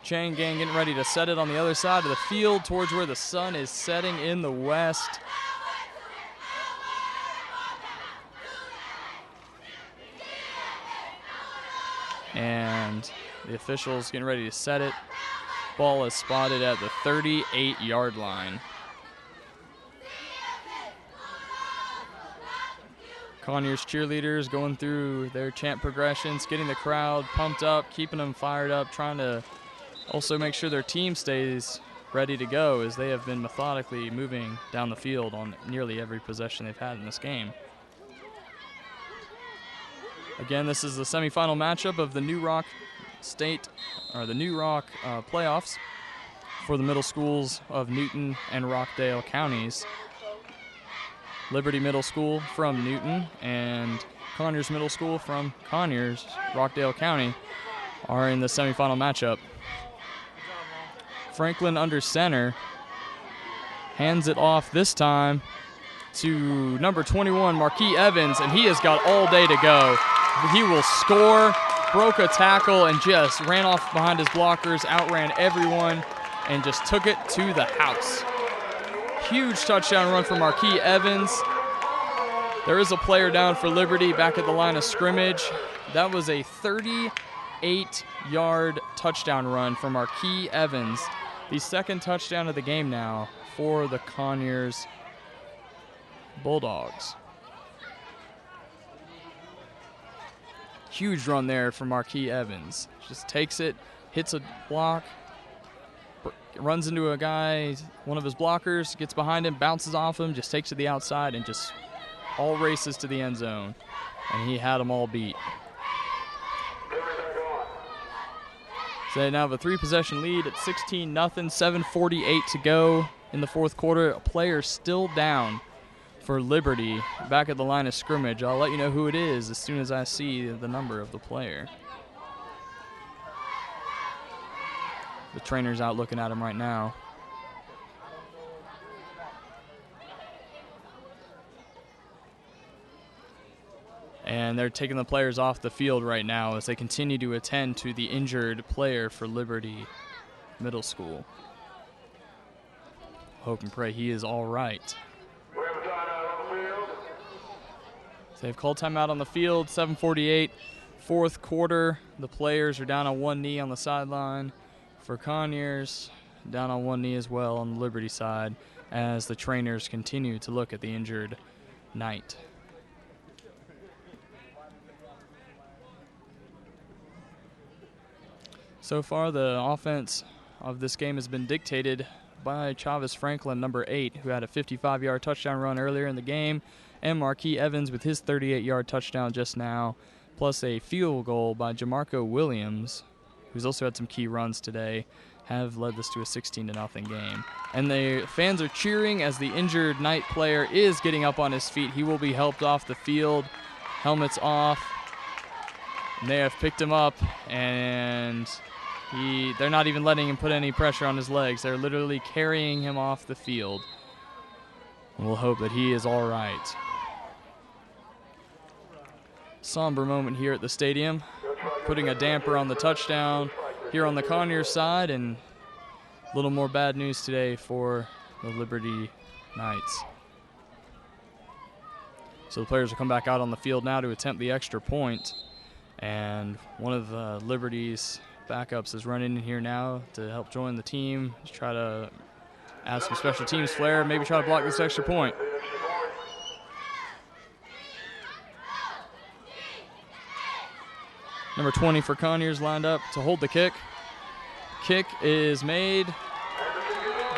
Chain gang getting ready to set it on the other side of the field towards where the sun is setting in the west. And the officials getting ready to set it. Ball is spotted at the 38-yard line. Conyers cheerleaders going through their chant progressions, getting the crowd pumped up, keeping them fired up, trying to also make sure their team stays ready to go, as they have been methodically moving down the field on nearly every possession they've had in this game. Again, this is the semifinal matchup of the NewRock playoffs for the middle schools of Newton and Rockdale counties. Liberty Middle School from Newton and Conyers Middle School from Conyers, Rockdale County, are in the semifinal matchup. Franklin under center, hands it off this time to number 21, Marquis Evans, and he has got all day to go. He will score, broke a tackle, and just ran off behind his blockers, outran everyone, and just took it to the house. Huge touchdown run from Marquis Evans. There is a player down for Liberty back at the line of scrimmage. That was a 38-yard touchdown run from Marquis Evans. The second touchdown of the game now for the Conyers Bulldogs. Huge run there from Marquis Evans. Just takes it, hits a block, runs into a guy, one of his blockers, gets behind him, bounces off him, just takes it to the outside, and just all races to the end zone. And he had them all beat. So they now have a 3-possession lead at 16-0, 7:48 to go in the fourth quarter. A player still down for Liberty back at the line of scrimmage. I'll let you know who it is as soon as I see the number of the player. The trainer's out looking at him right now. And they're taking the players off the field right now as they continue to attend to the injured player for Liberty Middle School. Hope and pray he is all right. So they've called timeout on the field, 7:48, fourth quarter. The players are down on one knee on the sideline for Conyers, down on one knee as well on the Liberty side as the trainers continue to look at the injured Knight. So far, the offense of this game has been dictated by Chavis Franklin, number 8, who had a 55-yard touchdown run earlier in the game, and Marquis Evans with his 38-yard touchdown just now, plus a field goal by Jamarco Williams, who's also had some key runs today, have led this to a 16-0 game. And the fans are cheering as the injured Knight player is getting up on his feet. He will be helped off the field, helmets off. And they have picked him up, and they're not even letting him put any pressure on his legs. They're literally carrying him off the field. We'll hope that he is all right. Somber moment here at the stadium, putting a damper on the touchdown here on the Conyers side, and a little more bad news today for the Liberty Knights. So the players will come back out on the field now to attempt the extra point, and one of the Liberty's backups is running in here now to help join the team, to try to add some special teams flair, maybe try to block this extra point. Number 20 for Conyers lined up to hold the kick. Kick is made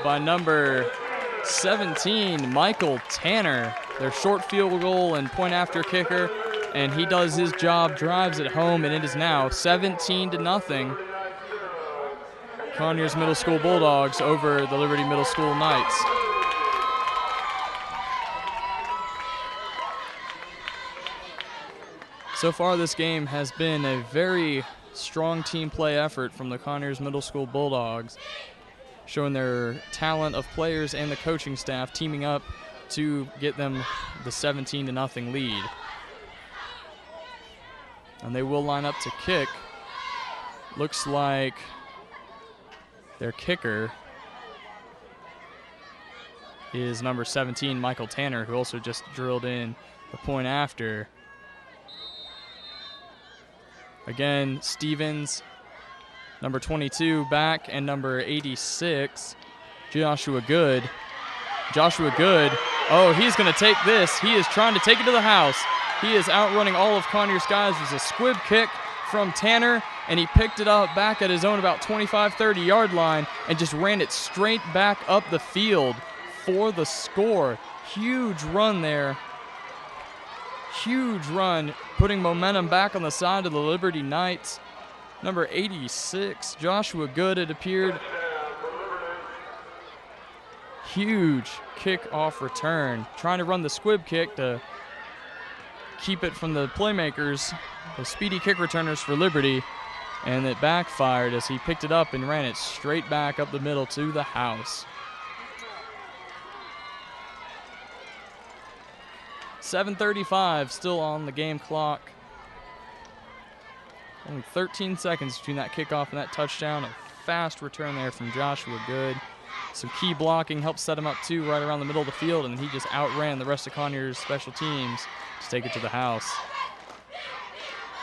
by number 17, Michael Tanner, their short field goal and point after kicker. And he does his job, drives it home, and it is now 17-0. Conyers Middle School Bulldogs over the Liberty Middle School Knights. So far this game has been a very strong team play effort from the Conyers Middle School Bulldogs, showing their talent of players and the coaching staff teaming up to get them the 17-0 lead. And they will line up to kick. Looks like their kicker is number 17, Michael Tanner, who also just drilled in the point after. Again, Stevens, number 22, back, and number 86, Joshua Good. Joshua Good, oh, he's going to take this. He is trying to take it to the house. He is outrunning all of Conyers' guys. It was a squib kick from Tanner, and he picked it up back at his own about 25, 30-yard line and just ran it straight back up the field for the score. Huge run there. Huge run, putting momentum back on the side of the Liberty Knights. Number 86, Joshua Good, it appeared. Huge kick-off return. Trying to run the squib kick to keep it from the playmakers, the speedy kick returners for Liberty, and it backfired as he picked it up and ran it straight back up the middle to the house. 7:35 still on the game clock. Only 13 seconds between that kickoff and that touchdown. A fast return there from Joshua Good. Some key blocking helped set him up too right around the middle of the field, and he just outran the rest of Conyers' special teams to take it to the house.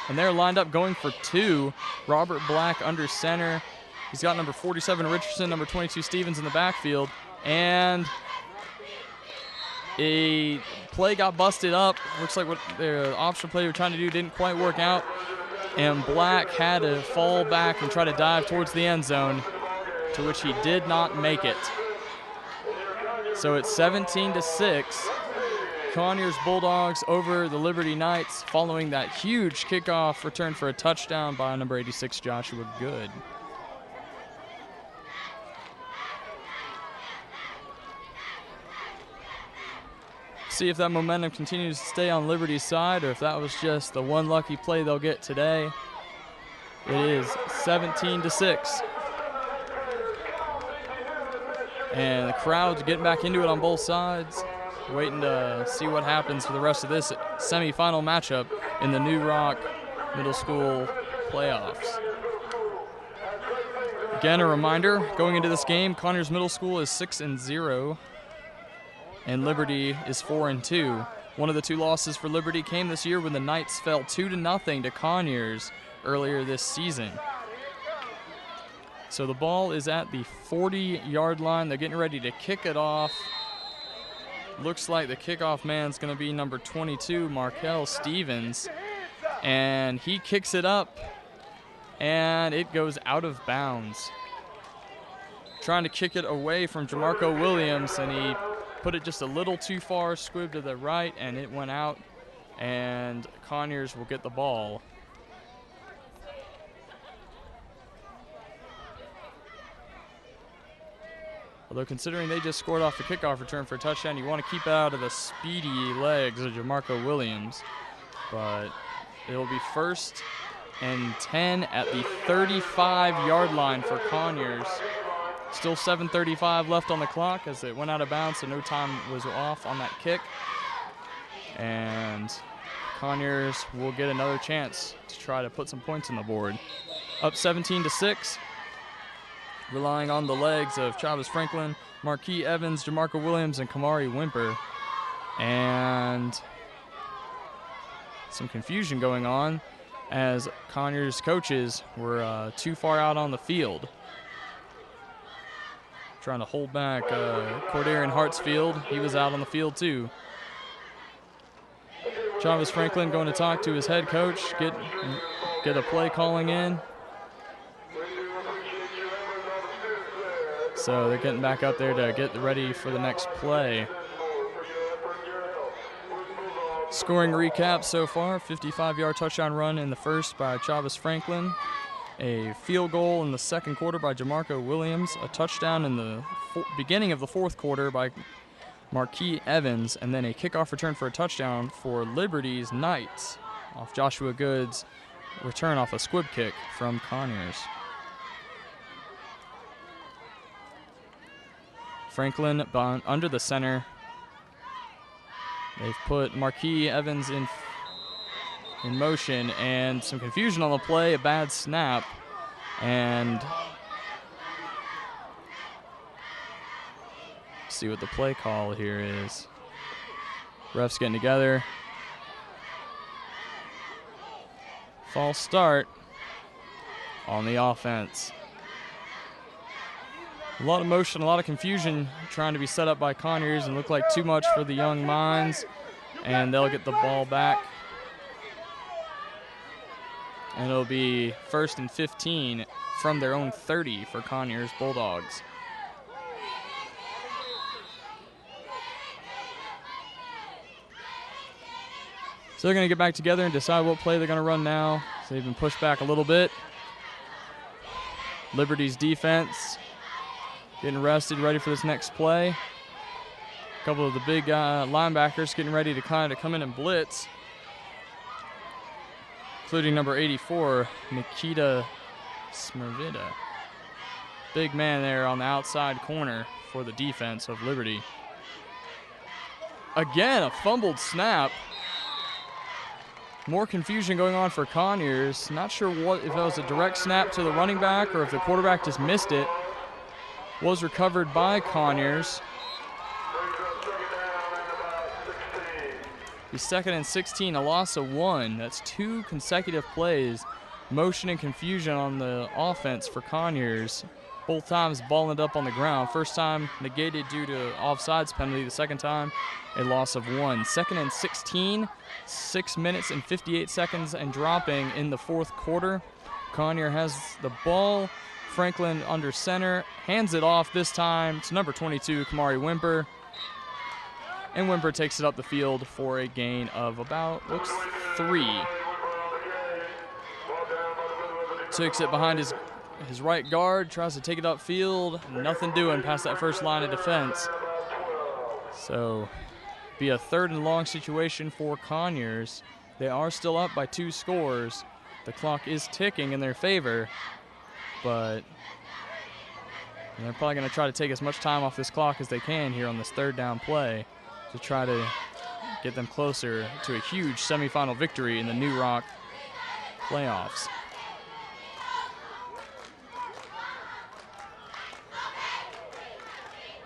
And they're lined up going for 2. Robert Black under center. He's got number 47 Richardson, number 22 Stevens in the backfield, and a play got busted up. Looks like what the option play they were trying to do didn't quite work out, and Black had to fall back and try to dive towards the end zone, to which he did not make it. So it's 17-6. Conyers Bulldogs over the Liberty Knights following that huge kickoff return for a touchdown by number 86 Joshua Good. See if that momentum continues to stay on Liberty's side, or if that was just the one lucky play they'll get today. It is 17-6. And the crowd's getting back into it on both sides, waiting to see what happens for the rest of this semifinal matchup in the NewRock Middle School playoffs. Again, a reminder, going into this game, Conyers Middle School is 6-0. And Liberty is 4-2. One of the 2 losses for Liberty came this year when the Knights fell 2-0 to Conyers earlier this season. So the ball is at the 40-yard line. They're getting ready to kick it off. Looks like the kickoff man's going to be number 22, Markel Stevens. And he kicks it up, and it goes out of bounds. Trying to kick it away from Jamarco Williams, and he put it just a little too far, squibbed to the right, and it went out, and Conyers will get the ball. Although considering they just scored off the kickoff return for a touchdown, you want to keep it out of the speedy legs of Jamarco Williams. But it will be 1st and 10 at the 35-yard line for Conyers. Still 7:35 left on the clock as it went out of bounds, so no time was off on that kick. And Conyers will get another chance to try to put some points on the board. Up 17-6, relying on the legs of Chavez Franklin, Marquis Evans, Jamarco Williams, and Kamari Wimper. And some confusion going on as Conyers coaches were too far out on the field. Trying to hold back Cordarian Hartsfield. He was out on the field too. Chavez Franklin going to talk to his head coach, get a play calling in. So they're getting back up there to get ready for the next play. Scoring recap so far, 55-yard touchdown run in the first by Chavez Franklin. A field goal in the second quarter by Jamarco Williams, a touchdown in the beginning of the fourth quarter by Marquis Evans, and then a kickoff return for a touchdown for Liberty's Knights off Joshua Good's return off a squib kick from Conyers. Franklin under the center. They've put Marquis Evans in motion, and some confusion on the play, a bad snap, and see what the play call here is. Refs getting together. False start on the offense. A lot of motion, a lot of confusion trying to be set up by Conyers, and look like too much for the young minds, and they'll get the ball back. And it'll be 1st and 15 from their own 30 for Conyers Bulldogs. So they're going to get back together and decide what play they're going to run now. So they've been pushed back a little bit. Liberty's defense getting rested, ready for this next play. A couple of the big linebackers getting ready to kind of come in and blitz, including number 84, Nikita Smervida. Big man there on the outside corner for the defense of Liberty. Again, a fumbled snap. More confusion going on for Conyers. Not sure if that was a direct snap to the running back or if the quarterback just missed it. Was recovered by Conyers. The 2nd and 16, a loss of 1. That's 2 consecutive plays. Motion and confusion on the offense for Conyers. Both times ball ended up on the ground. First time negated due to offsides penalty. The second time, a loss of 1. 2nd and 16, 6 minutes and 58 seconds and dropping in the 4th quarter. Conyers has the ball. Franklin under center, hands it off this time to number 22, Kamari Wimper. And Wimper takes it up the field for a gain of about, looks 3. Takes it behind his right guard, tries to take it upfield. Nothing doing past that first line of defense. So, be a 3rd and long situation for Conyers. They are still up by 2 scores. The clock is ticking in their favor, but they're probably going to try to take as much time off this clock as they can here on this 3rd down play to try to get them closer to a huge semifinal victory in the NewRock playoffs.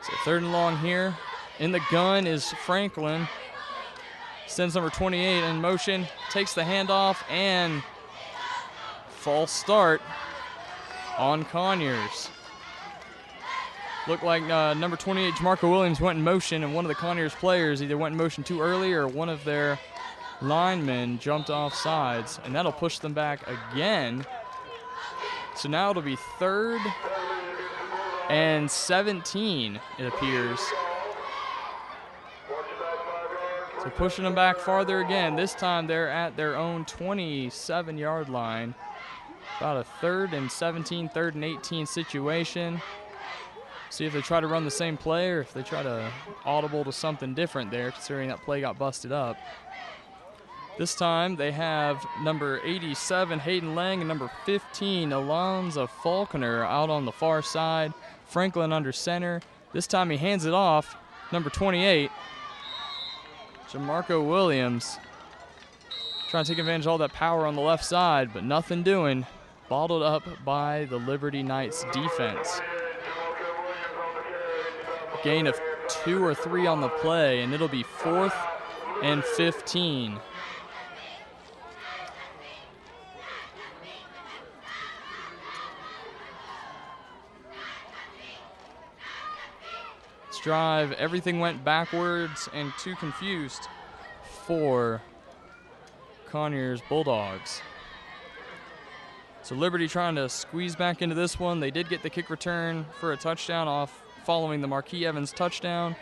So 3rd and long here. In the gun is Franklin. Sends number 28 in motion, takes the handoff, and false start on Conyers. Looked like number 28, Jamarco Williams, went in motion, and one of the Conyers players either went in motion too early or one of their linemen jumped off sides, and that'll push them back again. So now it'll be 3rd and 17, it appears. So pushing them back farther again. This time they're at their own 27-yard line. About a 3rd and 17, 3rd and 18 situation. See if they try to run the same play or if they try to audible to something different there, considering that play got busted up. This time they have number 87, Hayden Lang, and number 15, Alonzo Falconer, out on the far side. Franklin under center. This time he hands it off. Number 28, Jamarco Williams. Trying to take advantage of all that power on the left side, but nothing doing. Bottled up by the Liberty Knights defense. Gain of 2 or 3 on the play, and it'll be 4th and 15. This drive, everything went backwards and too confused for Conyers Bulldogs. So Liberty trying to squeeze back into this one. They did get the kick return for a touchdown off following the Marquis Evans touchdown.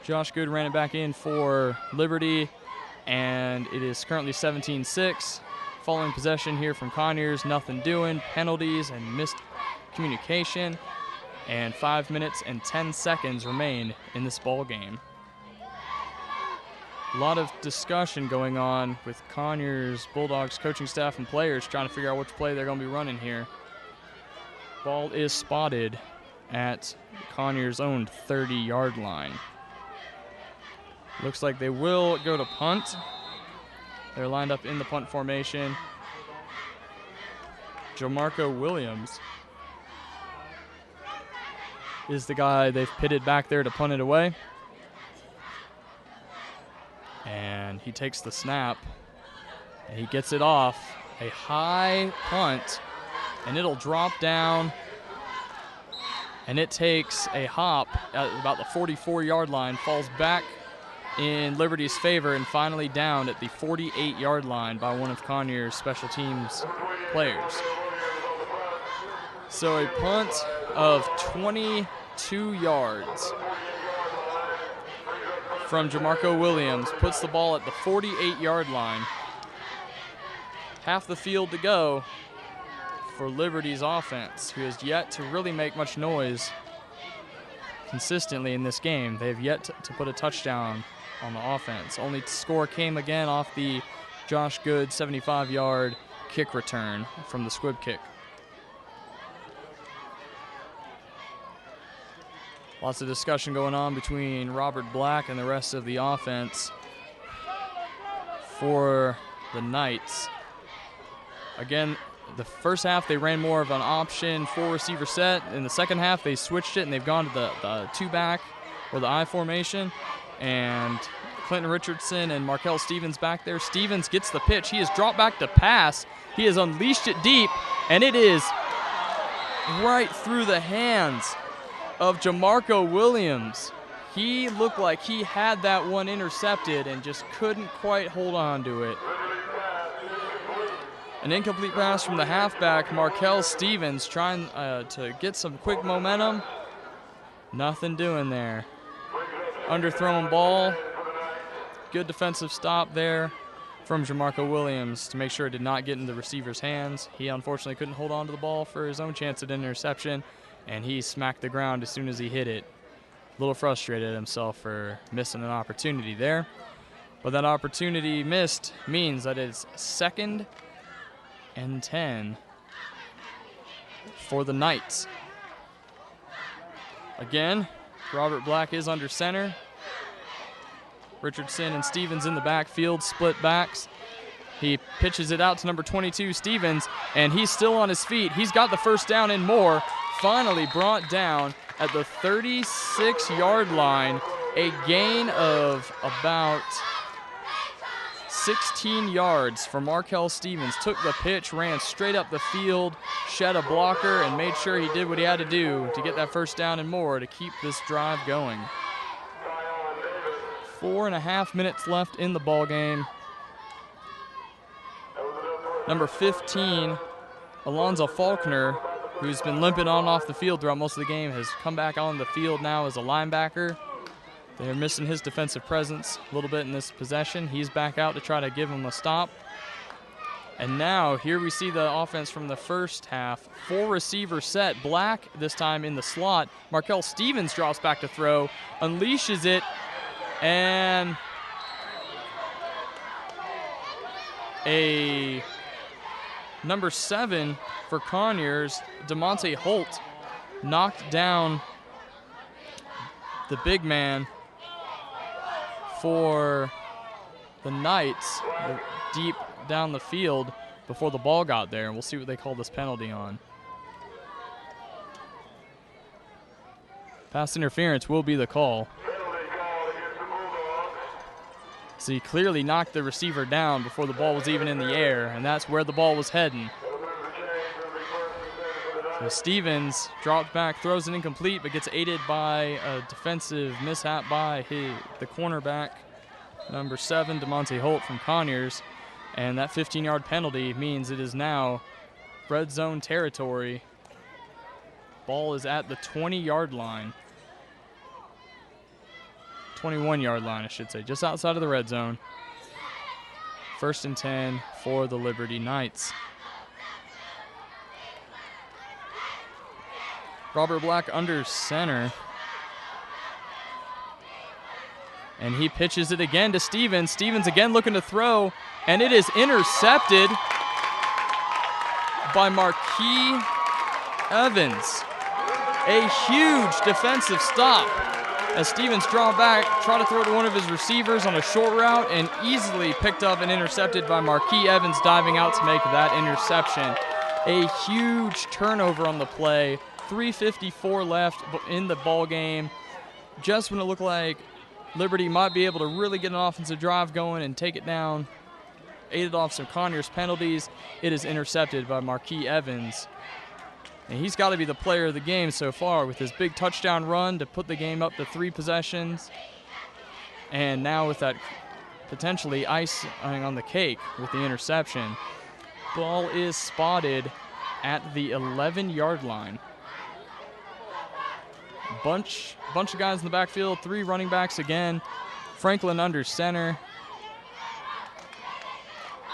Josh Good ran it back in for Liberty, and it is currently 17-6. Following possession here from Conyers, nothing doing. Penalties and missed communication, and 5 minutes and 10 seconds remain in this ball game. A lot of discussion going on with Conyers Bulldogs coaching staff and players trying to figure out which play they're going to be running here. Ball is spotted at Conyers' own 30-yard line. Looks like they will go to punt. They're lined up in the punt formation. Jamarco Williams is the guy they've pitted back there to punt it away. And he takes the snap, and he gets it off. A high punt, and it'll drop down, and it takes a hop at about the 44-yard line, falls back in Liberty's favor, and finally down at the 48-yard line by one of Conyers' special teams players. So a punt of 22 yards from Jamarco Williams puts the ball at the 48-yard line. Half the field to go for Liberty's offense, who has yet to really make much noise consistently in this game. They have yet to put a touchdown on the offense. Only score came again off the Josh Good 75-yard kick return from the squib kick. Lots of discussion going on between Robert Black and the rest of the offense. For the Knights. Again, the first half they ran more of an option 4-receiver set. In the second half they switched it and they've gone to the two-back or the I formation. And Clinton Richardson and Markel Stevens back there. Stevens gets the pitch. He has dropped back to pass. He has unleashed it deep, and it is right through the hands of Jamarco Williams. He looked like he had that one intercepted and just couldn't quite hold on to it. An incomplete pass from the halfback, Markel Stevens, trying to get some quick momentum. Nothing doing there. Underthrown ball. Good defensive stop there from Jamarco Williams to make sure it did not get in the receiver's hands. He unfortunately couldn't hold on to the ball for his own chance at interception, and he smacked the ground as soon as he hit it. A little frustrated himself for missing an opportunity there. But that opportunity missed means that it's 2nd and 10 for the Knights. Again, Robert Black is under center. Richardson and Stevens in the backfield, split backs. He pitches it out to number 22, Stevens, and he's still on his feet. He's got the first down and more. Finally brought down at the 36-yard line, a gain of about 16 yards for Markel Stevens. Took the pitch, ran straight up the field, shed a blocker, and made sure he did what he had to do to get that first down and more to keep this drive going. 4.5 minutes left in the ball game. Number 15, Alonzo Faulkner, who's been limping on and off the field throughout most of the game, has come back on the field now as a linebacker. They're missing his defensive presence a little bit in this possession. He's back out to try to give him a stop. And now here we see the offense from the first half. 4-receiver set. Black this time in the slot. Markel Stevens drops back to throw, unleashes it, and a number 7 for Conyers, DeMonte Holt, knocked down the big man for the Knights deep down the field before the ball got there, and we'll see what they call this penalty on. Pass interference will be the call. So he clearly knocked the receiver down before the ball was even in the air, and that's where the ball was heading. So Stevens dropped back, throws it incomplete, but gets aided by a defensive mishap by the cornerback, number 7, DeMonte Holt from Conyers. And that 15-yard penalty means it is now red zone territory. Ball is at the 20-yard line. 21-yard line, I should say, just outside of the red zone. 1st and 10 for the Liberty Knights. Robert Black under center. And he pitches it again to Stevens. Stevens again looking to throw, and it is intercepted by Marquis Evans. A huge defensive stop as Stevens draw back, try to throw to one of his receivers on a short route, and easily picked up and intercepted by Marquis Evans diving out to make that interception. A huge turnover on the play. 3:54 left in the ball game. Just when it looked like Liberty might be able to really get an offensive drive going and take it down, aided off some Conyers penalties, it is intercepted by Marquis Evans. And he's got to be the player of the game so far with his big touchdown run to put the game up to 3 possessions. And now with that potentially icing on the cake with the interception. Ball is spotted at the 11-yard line. Bunch of guys in the backfield, 3 running backs again. Franklin under center.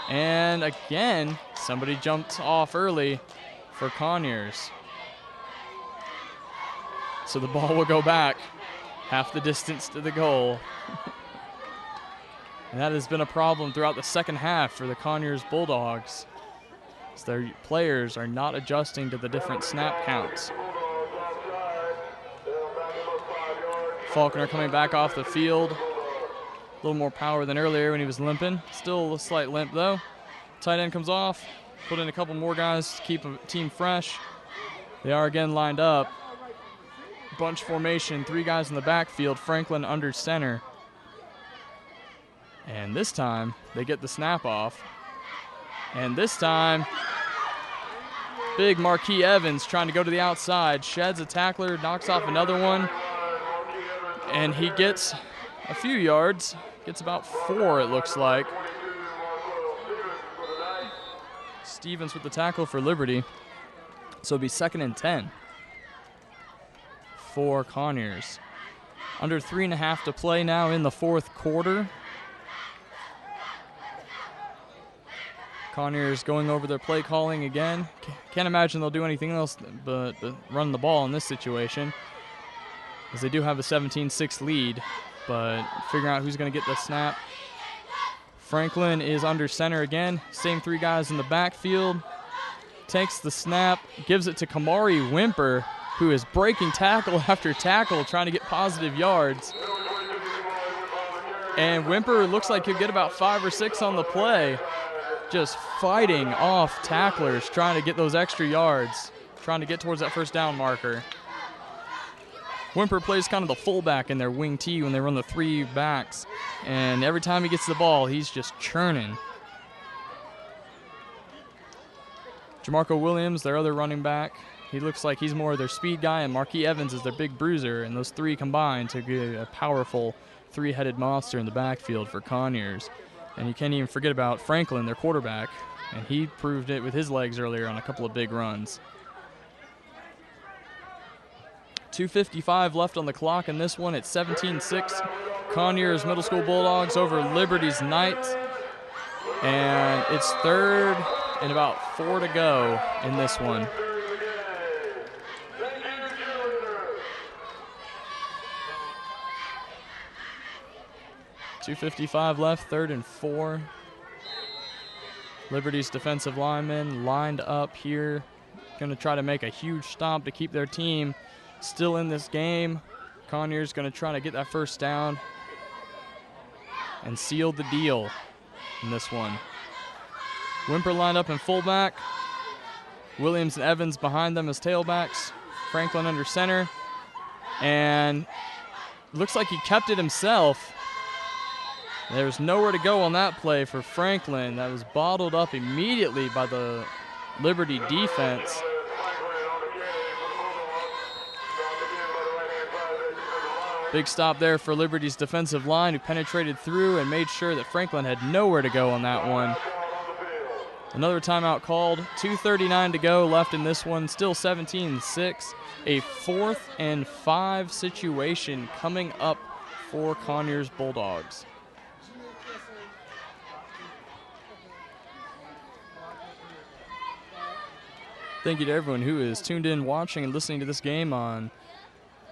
And again, somebody jumped off early for Conyers. So the ball will go back half the distance to the goal. And that has been a problem throughout the second half for the Conyers Bulldogs, as their players are not adjusting to the different snap counts. Faulkner coming back off the field. A little more power than earlier when he was limping. Still a slight limp though. Tight end comes off. Put in a couple more guys to keep a team fresh. They are again lined up. Bunch formation, 3 guys in the backfield. Franklin under center. And this time, they get the snap off. And this time, big Marquis Evans trying to go to the outside. Sheds a tackler, knocks off another one. And he gets a few yards. Gets about 4, it looks like. Stevens with the tackle for Liberty. So it'll be 2nd and 10 for Conyers. Under 3.5 to play now in the 4th quarter. Conyers going over their play calling again. Can't imagine they'll do anything else but run the ball in this situation, as they do have a 17-6 lead, but figuring out who's going to get the snap. Franklin is under center again. Same 3 guys in the backfield. Takes the snap, gives it to Kamari Wimper, who is breaking tackle after tackle, trying to get positive yards. And Wimper looks like he'll get about 5 or 6 on the play. Just fighting off tacklers, trying to get those extra yards, trying to get towards that first down marker. Wimper plays kind of the fullback in their wing T when they run the 3 backs. And every time he gets the ball, he's just churning. Jamarco Williams, their other running back, he looks like he's more of their speed guy, and Marquis Evans is their big bruiser, and those 3 combined to get a powerful 3-headed monster in the backfield for Conyers. And you can't even forget about Franklin, their quarterback, and he proved it with his legs earlier on a couple of big runs. 2:55 left on the clock in this one. It's 17-6. Conyers Middle School Bulldogs over Liberty's Knights. And it's 3rd and about 4 to go in this one. .255 left, 3rd and 4. Liberty's defensive linemen lined up here. Going to try to make a huge stop to keep their team still in this game. Conyers going to try to get that first down and seal the deal in this one. Wimper lined up in fullback. Williams and Evans behind them as tailbacks. Franklin under center. And looks like he kept it himself. There's nowhere to go on that play for Franklin. That was bottled up immediately by the Liberty defense. Big stop there for Liberty's defensive line, who penetrated through and made sure that Franklin had nowhere to go on that one. Another timeout called. 2:39 to go left in this one. Still 17-6. A 4th and 5 situation coming up for Conyers Bulldogs. Thank you to everyone who is tuned in, watching, and listening to this game on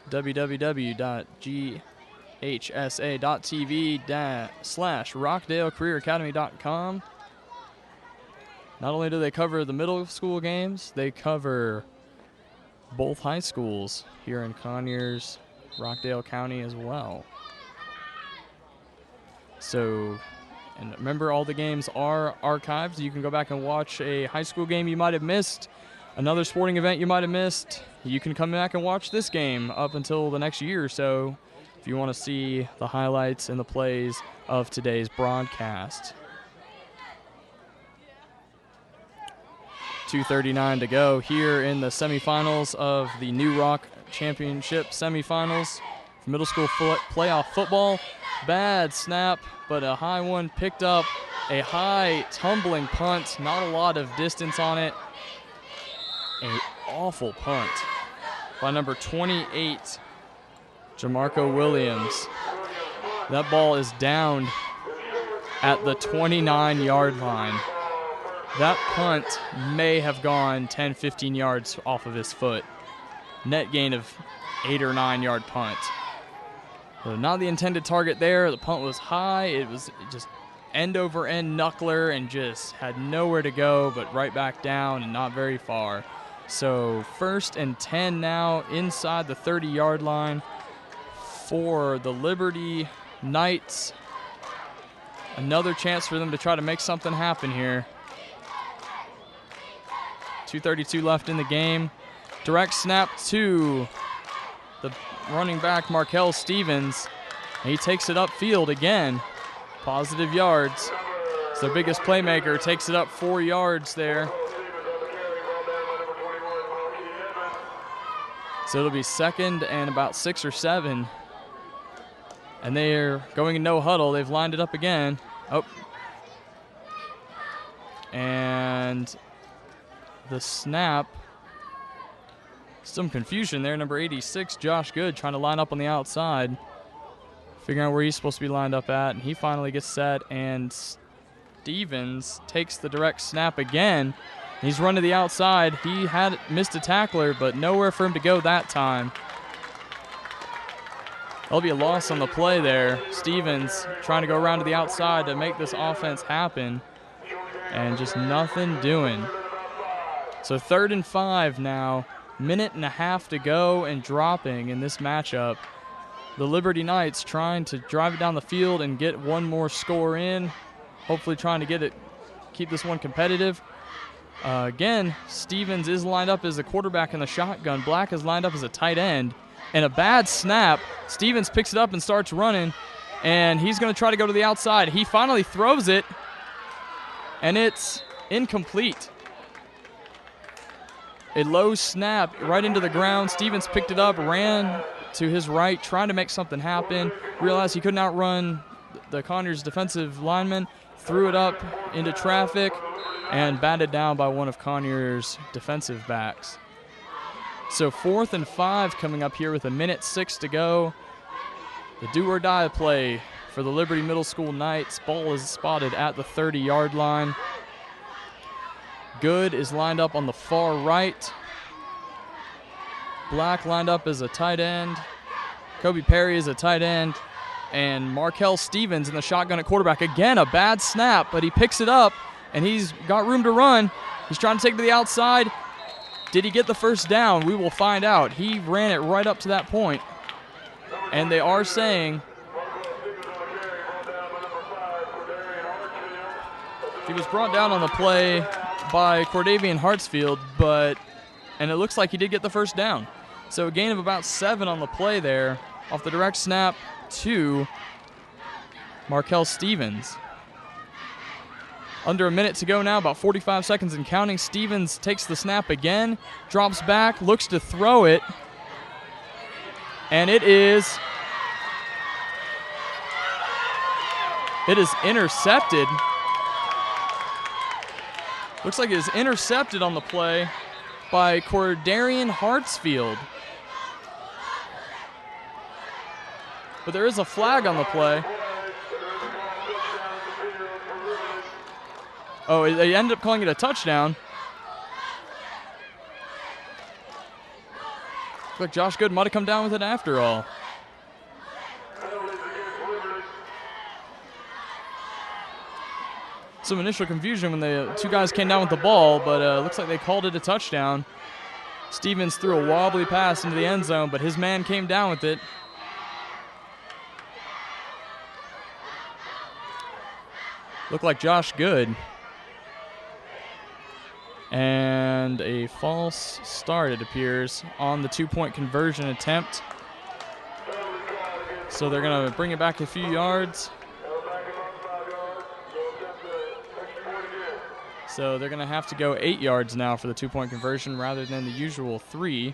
www.ghsa.tv/RockdaleCareerAcademy.com. Not only do they cover the middle school games, they cover both high schools here in Conyers, Rockdale County as well. So, and remember, all the games are archived. You can go back and watch a high school game you might have missed, another sporting event you might have missed. You can come back and watch this game up until the next year or so if you want to see the highlights and the plays of today's broadcast. 2:39 to go here in the semifinals of the NewRock Championship semifinals for middle school playoff football. Bad snap, but a high one picked up. A high tumbling punt, not a lot of distance on it. An awful punt by number 28, Jamarco Williams. That ball is down at the 29-yard line. That punt may have gone 10, 15 yards off of his foot. Net gain of 8 or 9 yard punt. So not the intended target there. The punt was high. It was just end over end knuckler and just had nowhere to go but right back down and not very far. So 1st and 10 now inside the 30-yard line for the Liberty Knights. Another chance for them to try to make something happen here. 2:32 left in the game. Direct snap to the running back, Markel Stevens. He takes it upfield again. Positive yards. It's their biggest playmaker. Takes it up 4 yards there. So it'll be 2nd and about 6 or 7. And they are going in no huddle. They've lined it up again. Oh. And the snap. Some confusion there. Number 86, Josh Good, trying to line up on the outside. Figuring out where he's supposed to be lined up at. And he finally gets set. And Stevens takes the direct snap again. He's run to the outside. He had missed a tackler, but nowhere for him to go that time. There'll be a loss on the play there. Stevens trying to go around to the outside to make this offense happen, and just nothing doing. So 3rd and 5 now. 1.5 minutes to go and dropping in this matchup. The Liberty Knights trying to drive it down the field and get one more score in. Hopefully trying to get it, keep this one competitive. Again, Stevens is lined up as a quarterback in the shotgun. Black is lined up as a tight end. And a bad snap. Stevens picks it up and starts running. And he's going to try to go to the outside. He finally throws it. And it's incomplete. A low snap right into the ground. Stevens picked it up, ran to his right, trying to make something happen. Realized he couldn't outrun the Conyers defensive lineman. Threw it up into traffic and batted down by one of Conyers' defensive backs. So 4th and 5 coming up here with 1.6 minutes to go. The do-or-die play for the Liberty Middle School Knights. Ball is spotted at the 30-yard line. Good is lined up on the far right. Black lined up as a tight end. Kobe Perry is a tight end. And Markel Stevens in the shotgun at quarterback. Again, a bad snap, but he picks it up, and he's got room to run. He's trying to take it to the outside. Did he get the first down? We will find out. He ran it right up to that point. And they are saying he was brought down on the play by Cordavian Hartsfield, and it looks like he did get the first down. So a gain of about 7 on the play there off the direct snap to Markel Stevens. Under 1 minute to go now, about 45 seconds and counting. Stevens takes the snap again, drops back, looks to throw it, and it is intercepted. Looks like it is intercepted on the play by Cordarian Hartsfield. But there is a flag on the play. Oh, they ended up calling it a touchdown. Looks like Josh Good might have come down with it after all. Some initial confusion when the two guys came down with the ball, but looks like they called it a touchdown. Stevens threw a wobbly pass into the end zone, but his man came down with it. Looked like Josh Good. And a false start, it appears, on the 2-point conversion attempt. So they're going to bring it back a few yards. So they're going to have to go 8 yards now for the 2-point conversion rather than the usual 3.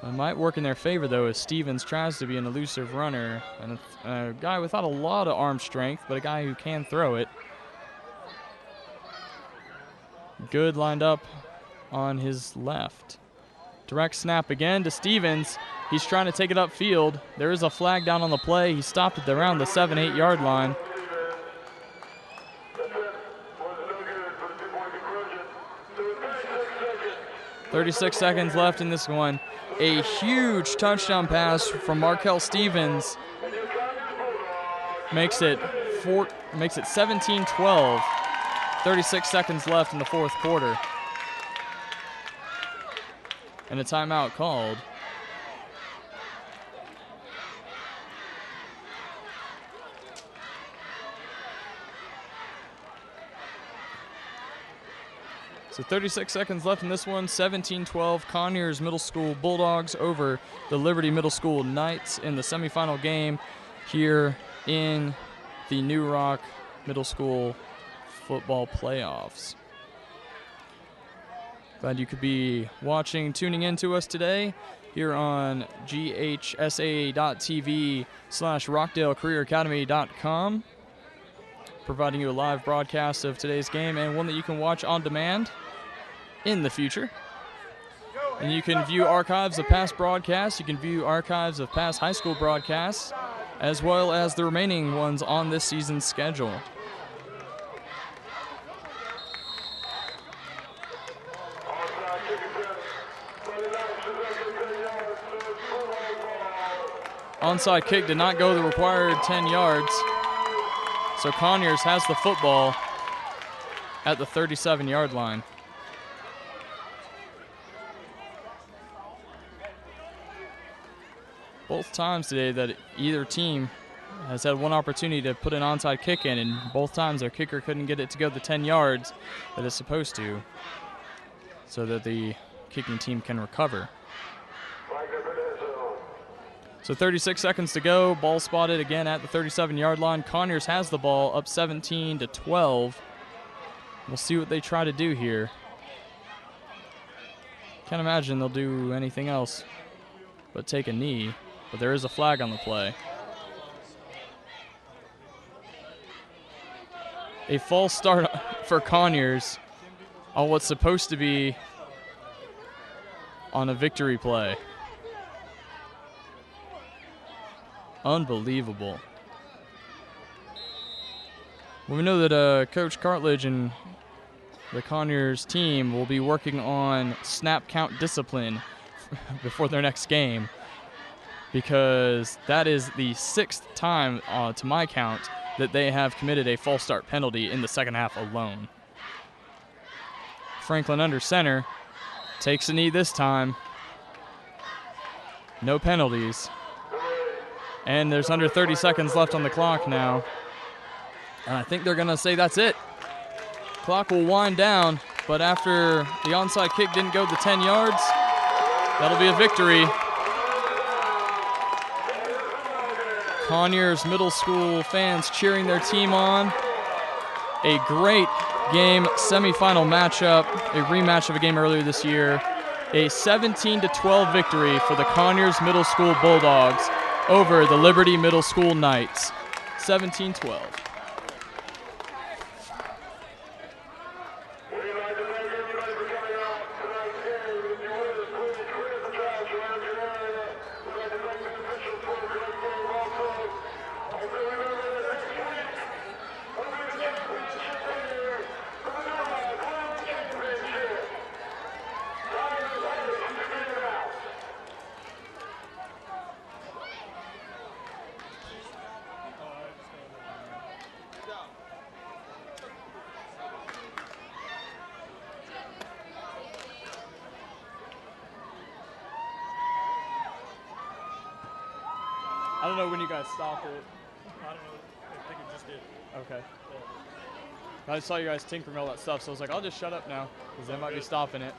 It might work in their favor, though, as Stevens tries to be an elusive runner. And a guy without a lot of arm strength, but a guy who can throw it. Good lined up on his left. Direct snap again to Stevens. He's trying to take it upfield. There is a flag down on the play. He stopped it around the 7-8 yard line. .36 seconds left in this one. A huge touchdown pass from Markel Stevens makes it 17-12. 36 seconds left in the fourth quarter. And a timeout called. So 36 seconds left in this one. 17-12, Conyers Middle School Bulldogs over the Liberty Middle School Knights in the semifinal game here in the NewRock Middle School football playoffs. Glad you could be watching, tuning in to us today here on ghsa.tv/RockdaleCareerAcademy.com, providing you a live broadcast of today's game and one that you can watch on demand in the future. And you can view archives of past broadcasts. You can view archives of past high school broadcasts, as well as the remaining ones on this season's schedule. Onside kick did not go the required 10 yards. So Conyers has the football at the 37-yard line. Both times today that either team has had one opportunity to put an onside kick in, and both times their kicker couldn't get it to go the 10 yards that it's supposed to, so that the kicking team can recover. So 36 seconds to go. Ball spotted again at the 37-yard line. Conyers has the ball, up 17-12. We'll see what they try to do here. Can't imagine they'll do anything else but take a knee, but there is a flag on the play. A false start for Conyers on what's supposed to be on a victory play. Unbelievable. Well, we know that Coach Cartledge and the Conyers team will be working on snap count discipline before their next game, because that is the 6th time, to my count, that they have committed a false start penalty in the second half alone. Franklin under center, takes a knee this time. No penalties. And there's under 30 seconds left on the clock now. And I think they're going to say that's it. Clock will wind down, but after the onside kick didn't go the 10 yards, that'll be a victory. Conyers Middle School fans cheering their team on. A great game, semifinal matchup, a rematch of a game earlier this year. A 17-12 victory for the Conyers Middle School Bulldogs over the Liberty Middle School Knights, 17-12. I don't know when you guys stop it. I don't know. I think it just did. Okay. I saw you guys tinkering all that stuff, so I was like, I'll just shut up now, because they might be stopping it.